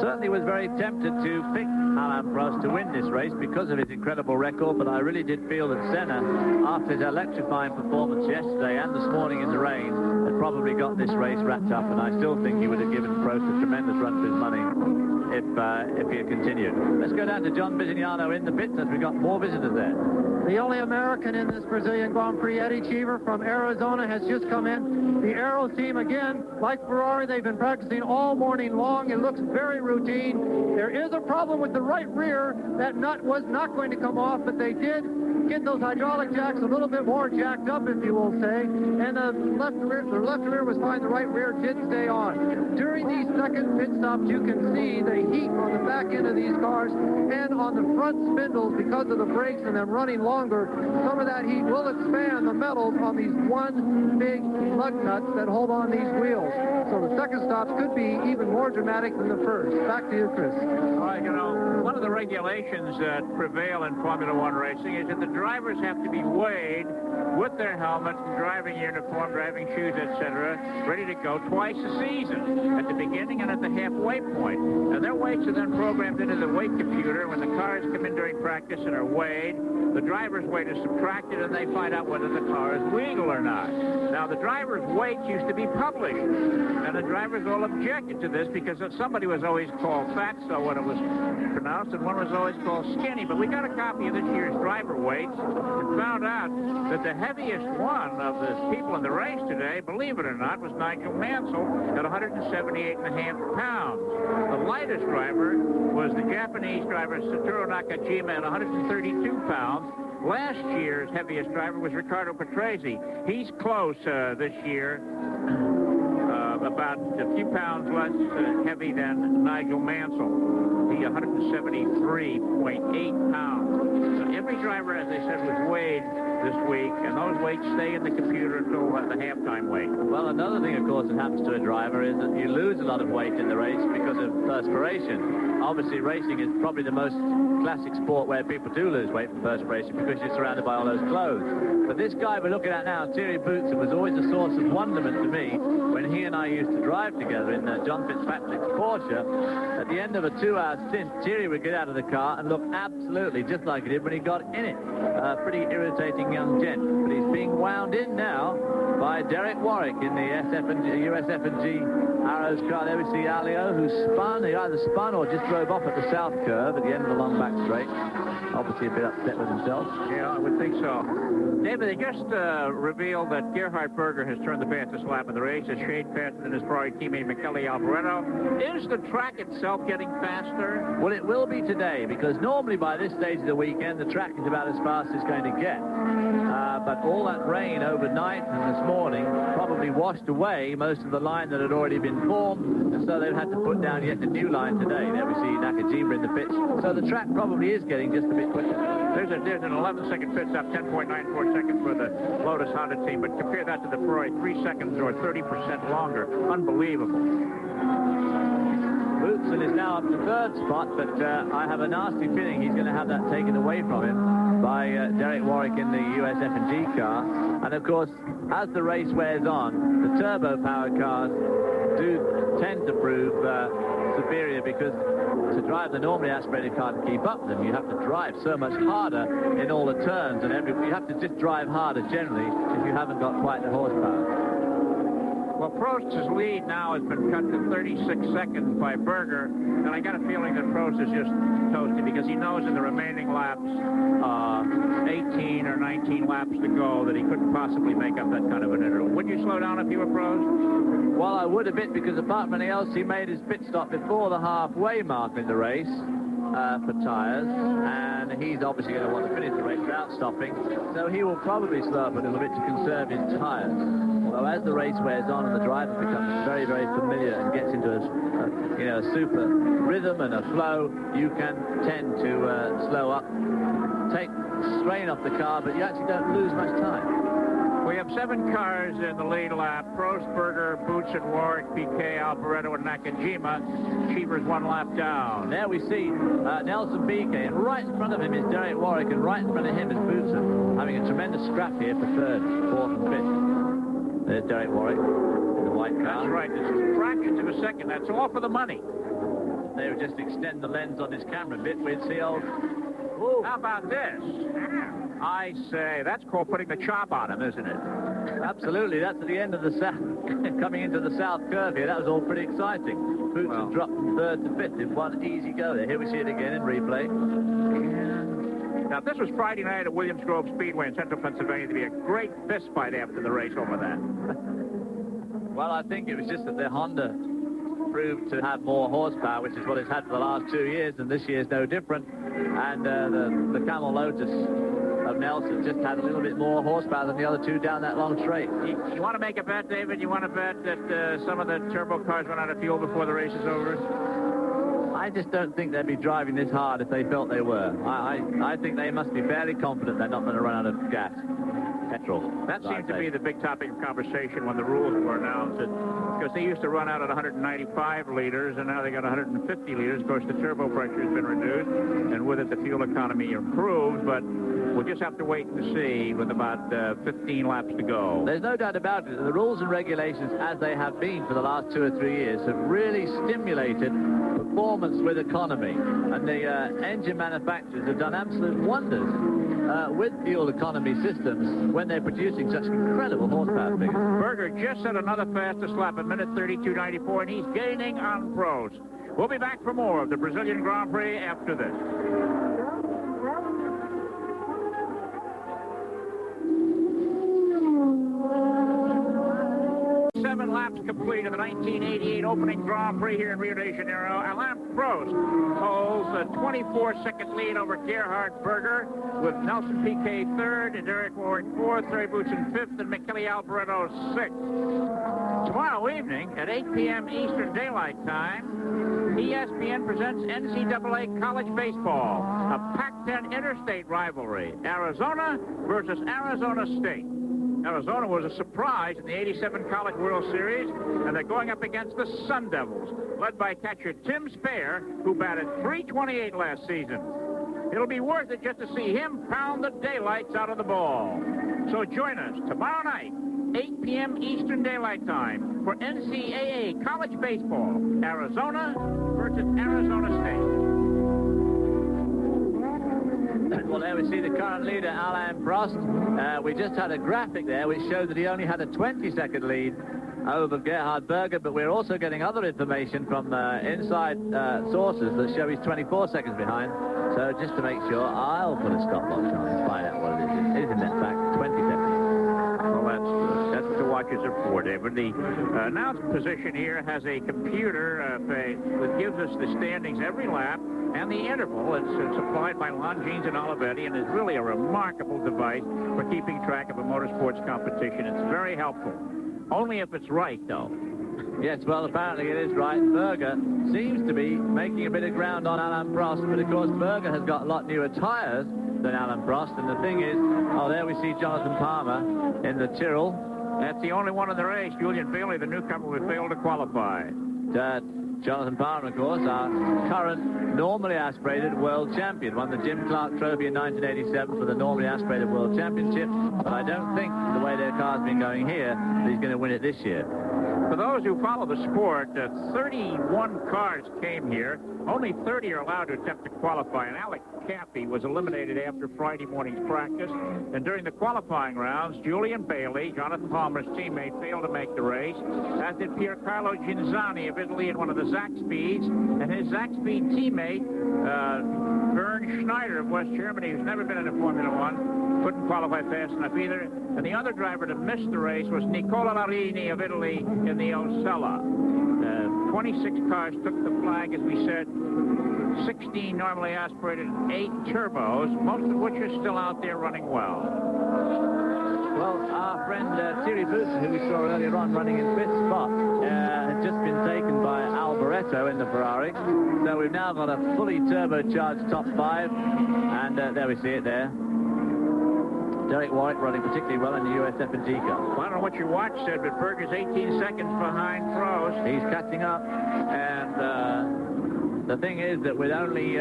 Certainly was very tempted to pick Alain Prost to win this race because of his incredible record, but I really did feel that Senna, after his electrifying performance yesterday and this morning in the rain, had probably got this race wrapped up, and I still think he would have given Prost a tremendous run for his money if he had continued. Let's go down to John Visignano in the pits as we got more visitors there. The only American in this Brazilian Grand Prix, Eddie Cheever from Arizona, has just come in. The Aero team, again, like Ferrari, they've been practicing all morning long. It looks very routine. There is a problem with the right rear. That nut was not going to come off, but they did get those hydraulic jacks a little bit more jacked up, if you will say. And the left rear was fine. The right rear did stay on. During these second pit stops, you can see the heat on the back end of these cars and on the front spindles because of the brakes and them running long. longer, some of that heat will expand the metals on these one big lug nuts that hold on these wheels. So the second stop could be even more dramatic than the first. Back to you, Chris. All right, you know, one of the regulations that prevail in Formula One racing is that the drivers have to be weighed with their helmet, driving uniform, driving shoes, etc., ready to go twice a season, at the beginning and at the halfway point. And their weights are then programmed into the weight computer. When the cars come in during practice and are weighed, the driver's weight is subtracted, and they find out whether the car is legal or not. Now, the driver's weights used to be published, and the drivers all objected to this because somebody was always called fatso when it was pronounced, and one was always called skinny. But we got a copy of this year's driver weights and found out that the heaviest one of the people in the race today, believe it or not, was Nigel Mansell at 178.5 pounds. The lightest driver was the Japanese driver Satoru Nakajima at 132 pounds. Last year's heaviest driver was Riccardo Patrese. He's close this year, about a few pounds less heavy than Nigel Mansell. He 173.8 pounds. So every driver, as I said, was weighed this week, and those weights stay in the computer until the halftime weight. Well, another thing, of course, that happens to a driver is that you lose a lot of weight in the race because of perspiration. Obviously, racing is probably the most classic sport where people do lose weight from perspiration because you're surrounded by all those clothes. But this guy we're looking at now, Thierry Boutsen, was always a source of wonderment to me when he and I used to drive together in John Fitzpatrick's Porsche. At the end of a 2-hour stint, Thierry would get out of the car and look absolutely just like he did when he got in it. Pretty irritating young gent, but he's being wound in now by Derek Warwick in the US F&G Arrows car. There we see Alio, who spun. He either spun or just drove off at the south curve at the end of the long back straight. Obviously a bit upset with himself. Yeah, I would think so. David, they just revealed that Gerhard Berger has turned the fastest lap in the race, a shade faster than his Ferrari teammate Michele Alboreto. Is the track itself getting faster? Well, it will be today, because normally by this stage of the weekend, the track is about as fast as it's going to get. But all that rain overnight and this morning probably washed away most of the line that had already been formed, and so they've had to put down yet a new line today. There we see Nakajima in the pits. So the track probably is getting just a bit quicker. There's an 11-second pit stop, 10.94 seconds for the Lotus Honda team, but compare that to the Ferrari, 3 seconds or 30% longer. Unbelievable. Boutsen is now up to third spot, but I have a nasty feeling he's going to have that taken away from him by Derek Warwick in the US F&G car. And of course, as the race wears on, the turbo-powered cars do tend to prove superior, because to drive the normally aspirated car to keep up with them, you have to drive so much harder in all the turns, and you have to just drive harder generally if you haven't got quite the horsepower. Well, Prost's lead now has been cut to 36 seconds by Berger, and I got a feeling that Prost is just toasted because he knows in the remaining laps, 18 or 19 laps to go, that he couldn't possibly make up that kind of an interval. Would you slow down if you were Prost? Well, I would a bit, because apart from anything else, he made his pit stop before the halfway mark in the race for tyres, and he's obviously going to want to finish the race without stopping, so he will probably slow up a little bit to conserve his tyres. Although as the race wears on and the driver becomes very, very familiar and gets into a super rhythm and a flow, you can tend to slow up, take strain off the car, but you actually don't lose much time. We have 7 cars in the lead lap. Prost, Berger, Boutsen, Warwick, Piquet, Alboreto, and Nakajima. Cheever's 1 lap down. There we see Nelson Piquet, and right in front of him is Derek Warwick, and right in front of him is Boutsen, having a tremendous scrap here for 3rd, 4th, and 5th. There's Derek Warwick in the white car. That's right. This is fractions of a second. That's all for the money. They would just extend the lens on his camera a bit. We'd see old... Ooh. How about this? I say, that's called putting the chop on him, isn't it? Absolutely. That's at the end of the south, coming into the south curve here. That was all pretty exciting. Boutsen dropped from 3rd to 5th in one easy go there. Here we see it again in replay. Now, this was Friday night at Williams Grove Speedway in central Pennsylvania. There'd be a great fist fight after the race over that. Well, I think it was just that the Honda proved to have more horsepower, which is what it's had for the last 2 years, and this year's no different. And the Camel Lotus of Nelson just had a little bit more horsepower than the other 2 down that long straight. You want to make a bet, David? You want to bet that some of the turbo cars run out of fuel before the race is over? I just don't think they'd be driving this hard if they felt they were. I think they must be fairly confident they're not going to run out of gas. Petrol. That seemed to be the big topic of conversation when the rules were announced, because they used to run out at 195 liters, and now they got 150 liters. Of course, the turbo pressure has been reduced, and with it, the fuel economy improves, but we'll just have to wait and see with about 15 laps to go. There's no doubt about it. The rules and regulations, as they have been for the last 2 or 3 years, have really stimulated performance with economy, and the engine manufacturers have done absolute wonders with fuel economy systems when they're producing such incredible horsepower figures. Berger just set another fastest lap at minute 32.94, and he's gaining on Prost. We'll be back for more of the Brazilian Grand Prix after this. 7 laps complete of the 1988 opening Grand Prix here in Rio de Janeiro. Alain Prost holds a 24-second lead over Gerhard Berger, with Nelson Piquet third, and Derek Warwick fourth, Terry Boutsen fifth, and Michele Alboreto sixth. Tomorrow evening at 8 p.m. Eastern Daylight Time, ESPN presents NCAA College Baseball, a Pac-10 interstate rivalry, Arizona versus Arizona State. Arizona was a surprise in the '87 College World Series, and they're going up against the Sun Devils, led by catcher Tim Speyer, who batted .328 last season. It'll be worth it just to see him pound the daylights out of the ball. So join us tomorrow night, 8 p.m. Eastern Daylight Time, for NCAA College Baseball, Arizona versus Arizona State. Well, there we see the current leader, Alain Prost. We just had a graphic there which showed that he only had a 20-second lead over Gerhard Berger, but we're also getting other information from inside sources that show he's 24 seconds behind. So just to make sure, I'll put a stopwatch on and find out what it is. It is, in that fact, 20 seconds. Well, that's what the watches are for, David. The announce position here has a computer that gives us the standings every lap and the interval. It's supplied by Longines and Olivetti, and is really a remarkable device for keeping track of a motorsports competition. It's very helpful. Only if it's right, though. Yes, well, apparently it is right. Berger seems to be making a bit of ground on Alain Prost, but of course Berger has got a lot newer tires than Alain Prost, and the thing is, oh, there we see Jonathan Palmer in the Tyrrell. That's the only one in the race. Julian Bailey, the newcomer, would fail to qualify. Jonathan Palmer, of course, our current normally aspirated world champion, won the Jim Clark Trophy in 1987 for the normally aspirated world championship, but I don't think, the way their car's been going here, that he's going to win it this year. For those who follow the sport, 31 cars came here. Only 30 are allowed to attempt to qualify, and Alec Caffey was eliminated after Friday morning's practice. And during the qualifying rounds, Julian Bailey, Jonathan Palmer's teammate, failed to make the race, as did Piercarlo Ginzani of Italy in one of the Zach Speeds, and his Zach Speed teammate, Bernd Schneider of West Germany, who's never been in a Formula One, couldn't qualify fast enough either. And the other driver to miss the race was Nicola Larini of Italy in the Osella. 26 cars took the flag, as we said, 16 normally aspirated, 8 turbos, most of which are still out there running well. Well, our friend Thierry Boutsen, who we saw earlier on running in 5th spot, had just been taken by Alboreto in the Ferrari. So we've now got a fully turbocharged top 5, and there we see it there. Derek Warwick running particularly well in the USF&G car. Well, I don't know what you watched, said, but Berger's 18 seconds behind Prost. He's catching up, and the thing is that with only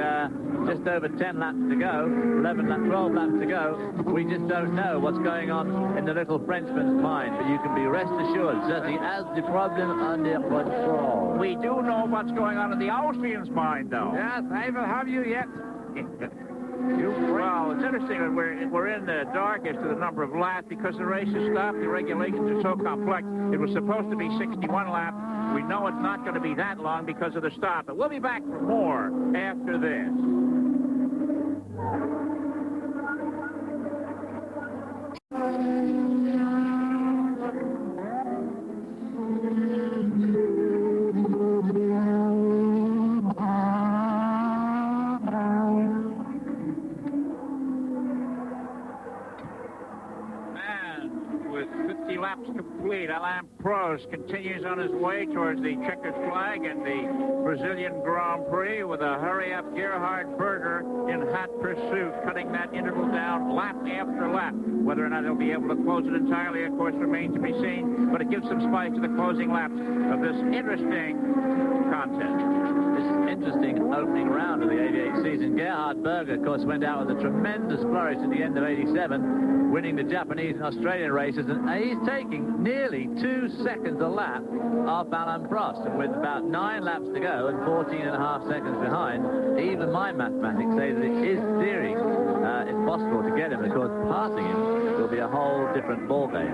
just over 10 laps to go, 12 laps to go, we just don't know what's going on in the little Frenchman's mind. But you can be rest assured that he has the problem under control. We do know what's going on in the Austrian's mind, though. Yes, I will have you yet. Well, it's interesting that we're in the dark as to the number of laps because the race has stopped. The regulations are so complex. It was supposed to be 61 laps. We know it's not going to be that long because of the stop. But we'll be back for more after this. Laps complete. Alain Prost continues on his way towards the checkered flag in the Brazilian Grand Prix with a hurry-up Gerhard Berger in hot pursuit, cutting that interval down lap after lap. Whether or not he'll be able to close it entirely, of course, remains to be seen, but it gives some spice to the closing laps of this interesting contest. This interesting opening round of the 88 season. Gerhard Berger, of course, went out with a tremendous flourish at the end of 87, winning the Japanese and Australian races, and he's taking nearly 2 seconds a lap off Alain Prost. And with about 9 laps to go and 14.5 seconds behind, even my mathematics say that it is theory it's possible to get him. Of course, passing him will be a whole different ballgame.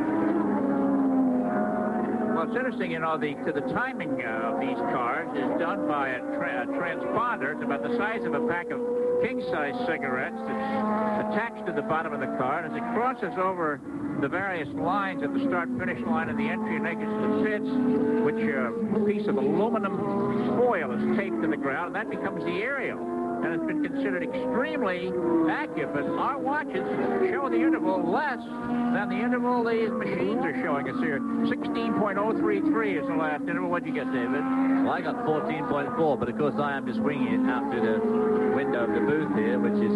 Well, it's interesting, you know, the timing of these cars is done by a transponder. It's about the size of a pack of king-size cigarettes. It's attached to the bottom of the car, and as it crosses over the various lines at the start-finish line and the entry and exit to the pits, which a piece of aluminum foil is taped to the ground, and that becomes the aerial. And it's been considered extremely accurate, but our watches show the interval less than the interval these machines are showing us here. 16.033 is the last interval. What'd you get, David? Well, I got 14.4, but of course I am just winging it out through the window of the booth here, which is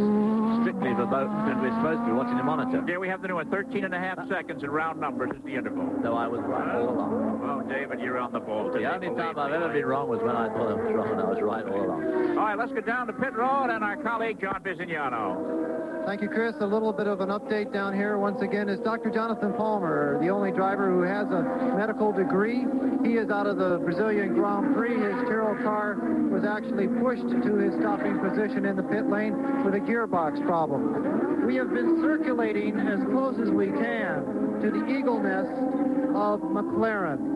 strictly remote, and we're supposed to be watching the monitor. Here we have the new one, 13.5 seconds in round numbers is the interval. So I was right all along. Oh, David, you're on the ball. The only time I've ever been wrong was when I thought I was wrong, and I was right all along. All right, let's go down to pit road and our colleague, John Bizignano. Thank you, Chris. A little bit of an update down here. Once again, is Dr. Jonathan Palmer, the only driver who has a medical degree. He is out of the Brazilian Grand Prix. His Tyrrell car was actually pushed to his stopping position in the pit lane with a gearbox problem. We have been circulating as close as we can to the eagle nest of McLaren.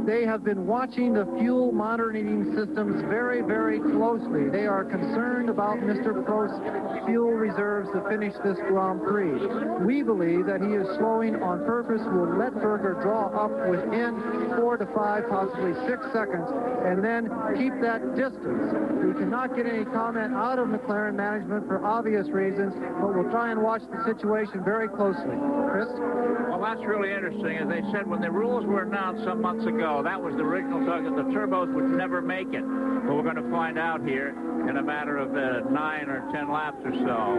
They have been watching the fuel monitoring systems very, very closely. They are concerned about Mr. Prost's fuel reserves to finish this Grand Prix. We believe that he is slowing on purpose. We'll let Berger draw up within 4 to 5, possibly 6 seconds, and then keep that distance. We cannot get any comment out of McLaren management for obvious reasons, but we'll try and watch the situation very closely. Chris? Well, that's really interesting. As they said, when the rules were announced some months ago, that was the original talk that the turbos would never make it. But we're going to find out here in a matter of 9 or 10 laps or so.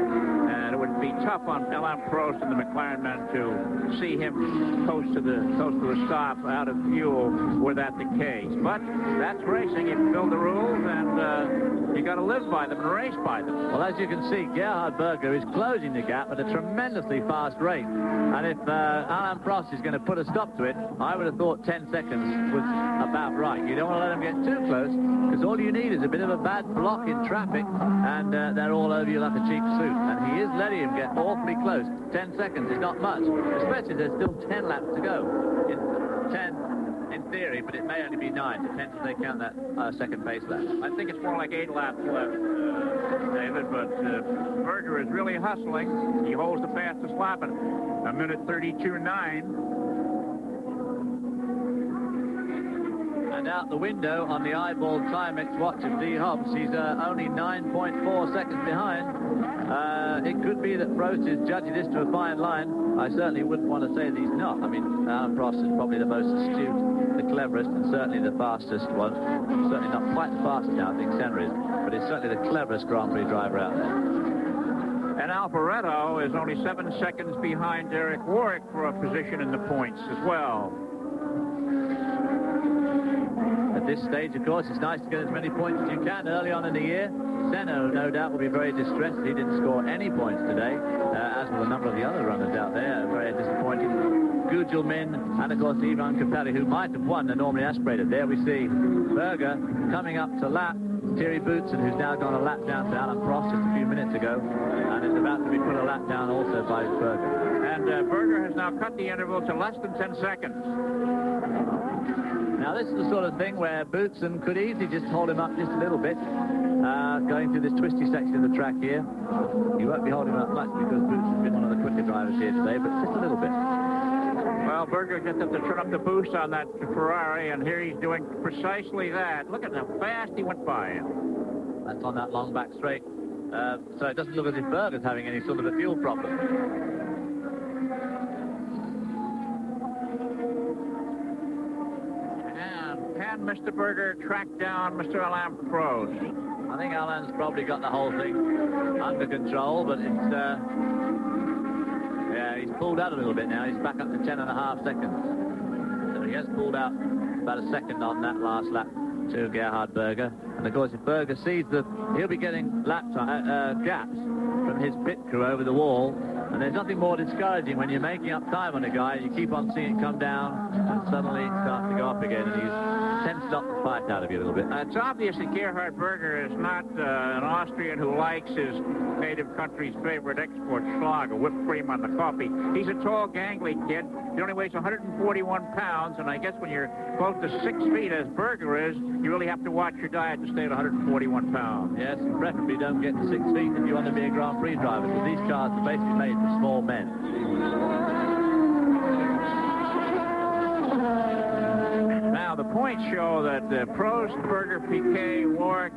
And it would be tough on Alain Prost and the McLaren men to see him close to the stop out of fuel were that the case. But that's racing. You build the rules, and you got to live by them and race by them. Well, as you can see, Gerhard Berger is closing the gap at a tremendously fast rate. And if Alain Prost is going to put a stop to it, I would have thought 10 seconds was about right. You don't want to let them get too close, because all you need is a bit of a bad block in traffic, and they're all over you like a cheap suit. And he is letting him get awfully close. 10 seconds is not much, especially there's still 10 laps to go. 10 in theory, but it may only be 9. Depends if they count that second pace lap. I think it's more like 8 laps left, David, but Berger is really hustling. He holds the fastest lap at 1:32.9. And out the window on the eyeball Timex watch of D. Hobbs, he's only 9.4 seconds behind. It could be that Prost is judging this to a fine line. I certainly wouldn't want to say that he's not. I mean, Alain Prost is probably the most astute, the cleverest, and certainly the fastest one. Certainly not quite the fastest now, I think Senna is, but he's certainly the cleverest Grand Prix driver out there. And Alboreto is only 7 seconds behind Derek Warwick for a position in the points as well. At this stage, of course, it's nice to get as many points as you can early on in the year. Senna, no doubt, will be very distressed. He didn't score any points today, as will a number of the other runners out there. Very disappointing. Gugelmin and, of course, Ivan Capelli, who might have won the normally aspirated. There we see Berger coming up to lap Thierry Boutsen, who's now gone a lap down to Alain Prost just a few minutes ago, and is about to be put a lap down also by Berger. And Berger has now cut the interval to less than 10 seconds. Now, this is the sort of thing where Boutsen could easily just hold him up just a little bit, going through this twisty section of the track here. He won't be holding him up much because Boutsen's been one of the quicker drivers here today, but just a little bit. Well, Berger just has to turn up the boost on that Ferrari, and here he's doing precisely that. Look at how fast he went by him. That's on that long back straight. So it doesn't look as if Berger's having any sort of a fuel problem. Can Mr. Berger track down Mr. Alain Prost? I think Alain's probably got the whole thing under control, but it's... yeah, he's pulled out a little bit now. He's back up to 10.5 seconds. So he has pulled out about a second on that last lap to Gerhard Berger. And of course, if Berger sees that he'll be getting gaps from his pit crew over the wall, and there's nothing more discouraging when you're making up time on a guy, you keep on seeing it come down, and suddenly it starts to go up again, and he's tensed up the fight out of you a little bit. It's obvious that Gerhard Berger is not an Austrian who likes his native country's favorite export Schlager, whipped cream on the coffee. He's a tall, gangly kid. He only weighs 141 pounds, and I guess when you're close to 6 feet, as Berger is, you really have to watch your diet to stay at 141 pounds. Yes, preferably don't get to 6 feet if you want to be a Grand Prix driver, because these cars are basically made for small men. Now, the points show that Prost, Berger, Piquet, Warwick,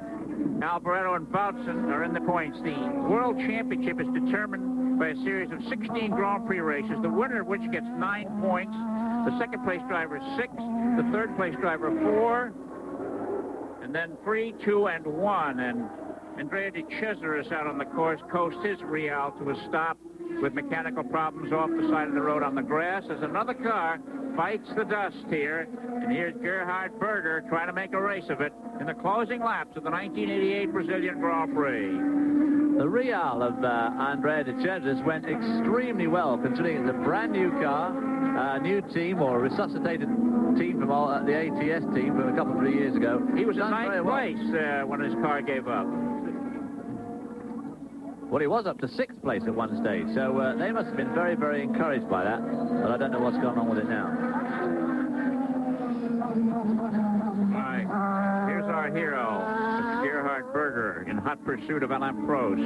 Alboreto, and Boutsen are in the points. The World Championship is determined by a series of 16 Grand Prix races, the winner of which gets 9 points, the second place driver 6, the third place driver 4, and then 3, 2, and 1. And Andrea de Cesaris out on the course coasts his Real to a stop with mechanical problems off the side of the road on the grass as another car bites the dust here. And here's Gerhard Berger trying to make a race of it in the closing laps of the 1988 Brazilian Grand Prix. The Real of Andrea de Cesaris went extremely well, considering it's a brand new car, a new team, or a resuscitated team from the ATS team from a couple of 3 years ago. He was in 9th place when his car gave up. Well, he was up to 6th place at one stage, so they must have been very, very encouraged by that, but I don't know what's going on with it now. All right, here's our hero, Gerhard Berger, in hot pursuit of Alain Prost.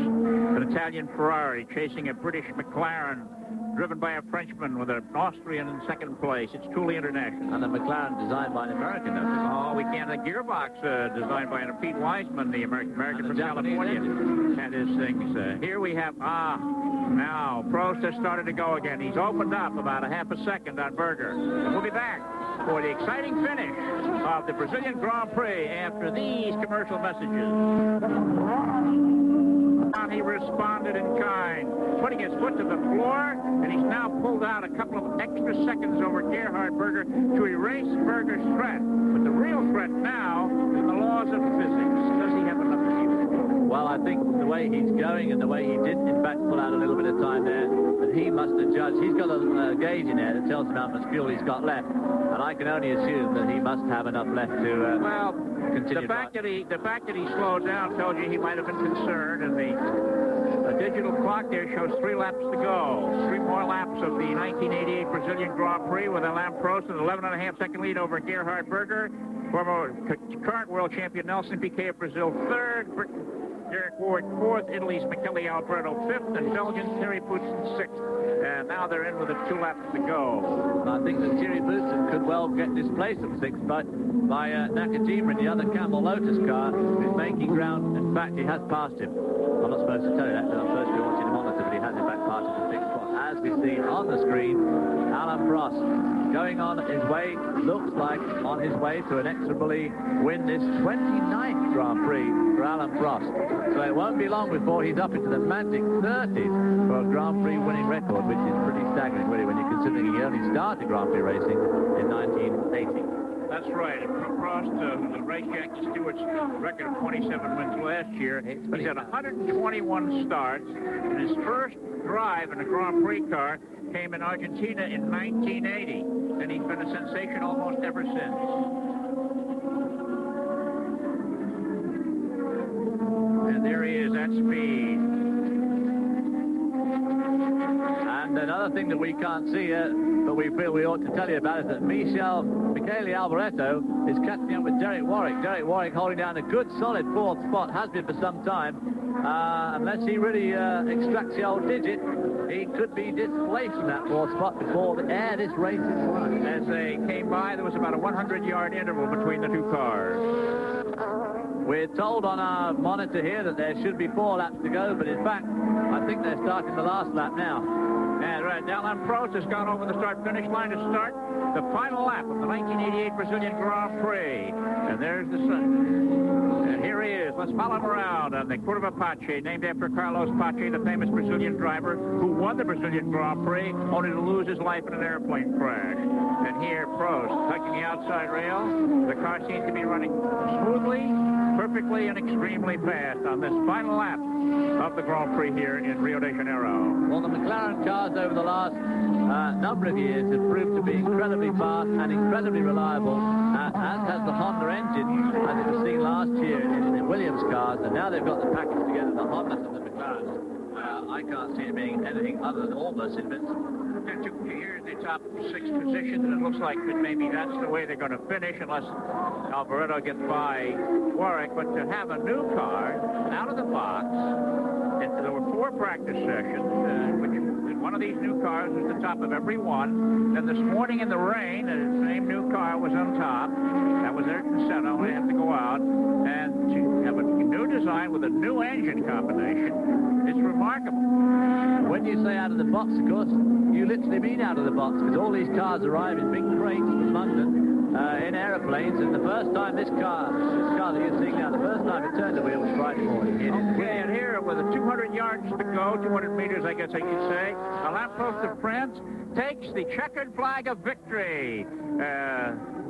An Italian Ferrari chasing a British McLaren, driven by a Frenchman with an Austrian in second place. It's truly international. And a McLaren designed by an American, though. Oh, we can't. A gearbox designed by Pete Wiseman, the American from California, and his things. Here we have, now Prost has started to go again. He's opened up about a half a second on Berger. And we'll be back for the exciting finish of the Brazilian Grand Prix after these commercial messages. He responded in kind, putting his foot to the floor, and he's now pulled out a couple of extra seconds over Gerhard Berger to erase Berger's threat. But the real threat now is the laws of physics. Does he have enough to keep it? Well, I think the way he's going and the way he did, in fact, pull out a little bit of time there, that he must have judged. He's got a gauge in there that tells him how much fuel he's got left, and I can only assume that he must have enough left to continue. The fact that he slowed down tells you he might have been concerned, and the digital clock there shows 3 laps to go. 3 more laps of the 1988 Brazilian Grand Prix with Alain Prost an 11.5-second lead over Gerhard Berger. Current world champion Nelson Piquet of Brazil 3rd. Derek Ward 4th, Italy's Michele Alboreto 5th, and Belgian Thierry Boutsen 6th. And now they're in with 2 laps to go. And I think that Thierry Boutsen could well get displaced at 6th by Nakajima in the other Camel Lotus car, who's making ground. In fact, he has passed him. I'm not supposed to tell you that, because I'm supposed to be watching the monitor, but he has in fact passed him to 6th spot. As we see on the screen, Alain Prost going on his way, looks like on his way to inexorably win this 29th Grand Prix for Alain Prost. So it won't be long before he's up into the magic 30s for a Grand Prix winning record, which is pretty staggering, really, when you're considering he only started Grand Prix racing in 1980. That's right. Prost, the race Yankee Stewards record of 27 wins last year. He's had 121 starts, and his first drive in a Grand Prix car came in Argentina in 1980, and he's been a sensation almost ever since. And there he is at speed. And another thing that we can't see, but we feel we ought to tell you about, is that Michele Alboreto is catching up with Derek Warwick. Derek Warwick holding down a good, solid 4th spot, has been for some time. Unless he really extracts the old digit, he could be displaced from that 4th spot before the air this race is won. As they came by, there was about a 100-yard interval between the 2 cars. We're told on our monitor here that there should be 4 laps to go, but in fact, I think they're starting the last lap now. And right, Alain Prost has gone over the start-finish line to start. the final lap of the 1988 Brazilian Grand Prix. And there's the sun. And here he is. Let's follow him around on the Curva Pache, named after Carlos Pache, the famous Brazilian driver who won the Brazilian Grand Prix, only to lose his life in an airplane crash. And here, Prost, touching the outside rail. The car seems to be running smoothly, perfectly, and extremely fast on this final lap of the Grand Prix here in Rio de Janeiro. Well, the McLaren cars over the last number of years have proved to be incredibly fast and incredibly reliable, as has the Honda engine, as it was seen last year in the Williams cars, and now they've got the package together, the Hondas and the McLarens. I can't see it being anything other than almost invincible. Here's the top 6 positions, and it looks like that maybe that's the way they're going to finish unless Alvaredo gets by Warwick. But to have a new car out of the box, there were 4 practice sessions, which one of these new cars was the top of every one. Then this morning in the rain, the same new car was on top. That was Ayrton Senna. We have to go out. And to have a new design with a new engine combination, it's remarkable. When you say out of the box, of course, you literally mean out of the box, because all these cars arrive in big crates from London in aeroplanes, and the first time this car that you're seeing now, the first time it turned the wheel was Friday morning. Okay, and here with 200 yards to go, 200 meters, I guess I should say, Alain Prost of France takes the checkered flag of victory.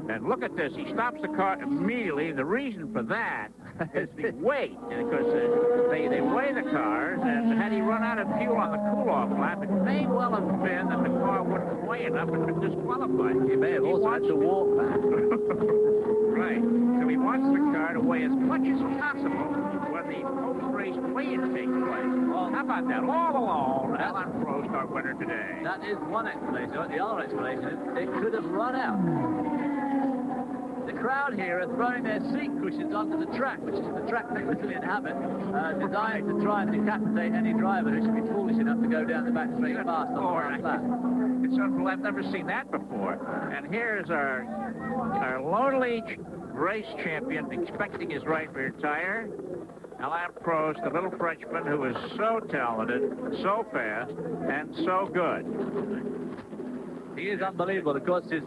And look at this. He stops the car immediately. The reason for that is the weight. Because they weigh the cars, and had he run out of fuel on the cool-off lap, it may well have been that the car wouldn't weigh enough and been disqualified. He may have also had to walk back. Right. So he wants the car to weigh as much as possible when the post-race weigh-in takes place. Well, how about that? All alone, Alain Prost, our winner today. That is one explanation. The other explanation is it could have run out. The crowd here are throwing their seat cushions onto the track, which is the track they Brazilian habit, designed to try and decapitate any driver who should be foolish enough to go down the back straight fast on the last lap. It's unbelievable. I've never seen that before. And here's our lonely race champion expecting his right rear tire. Alain Prost, the little Frenchman who is so talented, so fast, and so good. He is unbelievable. Of course, his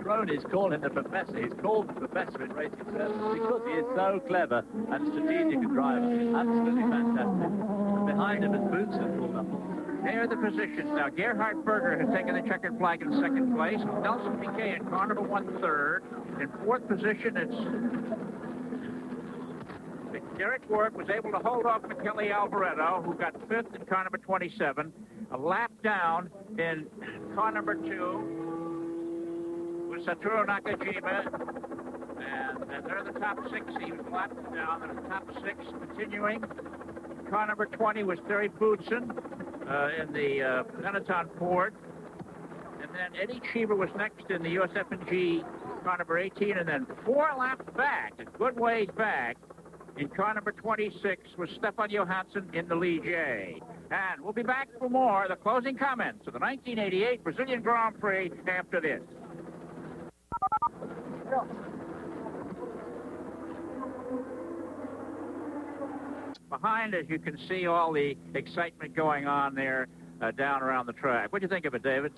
cronies call him the professor. He's called the professor in racing service because he is so clever and strategic a driver. Absolutely fantastic. And behind him is Boutsen pulled up. There are the positions. Now, Gerhard Berger has taken the checkered flag in 2nd place. Nelson Piquet in car number 1, 3rd. In 4th position, it's Derek Warwick was able to hold off Michele Alvaredo, who got 5th in car number 27. A lap down in car number 2 was Satoru Nakajima. And they're the top 6. He was lapped down. And the top 6 continuing. Car number 20 was Terry Boutsen in the Benetton Ford. And then Eddie Cheever was next in the USF&G car number 18. And then 4 laps back, a good ways back, in car number 26 was Stefan Johansson in the Ligier. And we'll be back for more, the closing comments of the 1988 Brazilian Grand Prix after this. Behind, as you can see, all the excitement going on there down around the track. What do you think of it, David?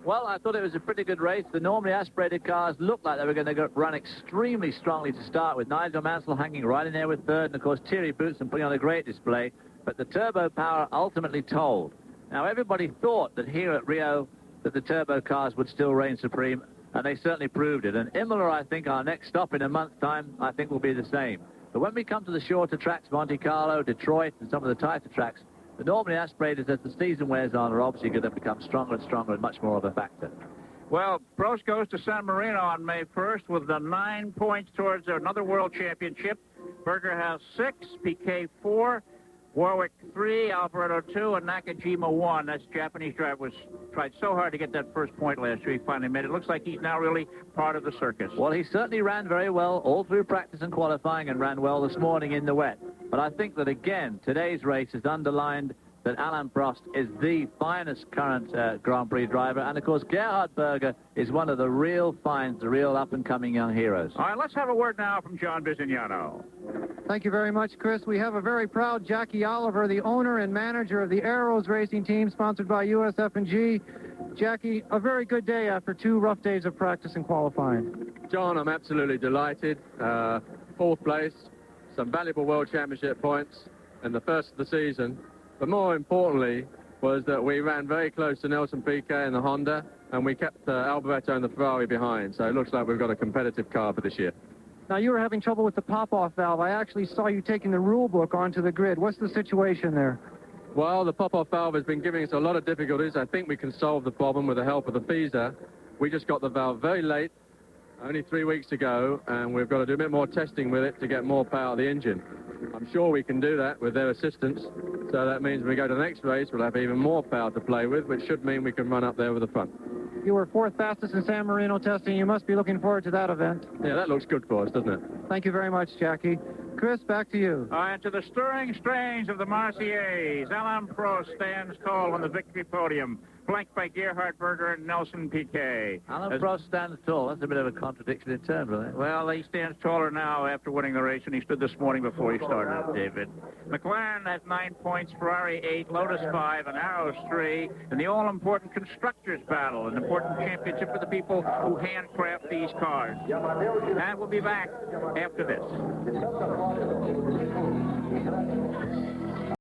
Well, I thought it was a pretty good race. The normally aspirated cars looked like they were going to run extremely strongly to start with. Nigel Mansell hanging right in there with 3rd, and of course Thierry Boutsen putting on a great display. But the turbo power ultimately told. Now, everybody thought that here at Rio that the turbo cars would still reign supreme, and they certainly proved it. And Imola, I think, our next stop in a month's time, I think will be the same. But when we come to the shorter tracks, Monte Carlo, Detroit, and some of the tighter tracks, the normally aspirated, as the season wears on, are obviously going to become stronger and stronger and much more of a factor. Well, Prost goes to San Marino on May 1st with the 9 points towards another world championship. Berger has 6, Piquet 4, Warwick 3, Alvaredo 2, and Nakajima 1. That Japanese driver tried so hard to get that first point last year. He finally made it. Looks like he's now really part of the circus. Well, he certainly ran very well all through practice and qualifying, and ran well this morning in the wet. But I think that, again, today's race has underlined that Alain Prost is the finest current Grand Prix driver. And, of course, Gerhard Berger is one of the real finds, the real up-and-coming young heroes. All right, let's have a word now from John Bisignano. Thank you very much, Chris. We have a very proud Jackie Oliver, the owner and manager of the Arrows racing team, sponsored by USF&G. Jackie, a very good day after 2 rough days of practice and qualifying. John, I'm absolutely delighted. 4th place, some valuable World Championship points, and the first of the season. But more importantly was that we ran very close to Nelson Piquet in the Honda, and we kept Alboreto and the Ferrari behind. So it looks like we've got a competitive car for this year. Now, you were having trouble with the pop-off valve. I actually saw you taking the rule book onto the grid. What's the situation there? Well, the pop-off valve has been giving us a lot of difficulties. I think we can solve the problem with the help of the Feeser. We just got the valve very late, only 3 weeks ago, and we've got to do a bit more testing with it to get more power out of the engine. I'm sure we can do that with their assistance. So that means when we go to the next race, we'll have even more power to play with, which should mean we can run up there with the front. You were 4th fastest in San Marino testing. You must be looking forward to that event. Yeah, that looks good for us, doesn't it? Thank you very much, Jackie. Chris, back to you. And to the stirring strains of the Marseillaise, Alain Prost stands tall on the victory podium, flanked by Gerhard Berger and Nelson Piquet. Alain Prost stands tall. That's a bit of a contradiction in terms, I think. Well, he stands taller now after winning the race than he stood this morning before he started, David. McLaren has 9 points, Ferrari 8, Lotus 5, and Arrows 3, in the all-important Constructors' Battle, an important championship for the people who handcraft these cars. And we'll be back after this.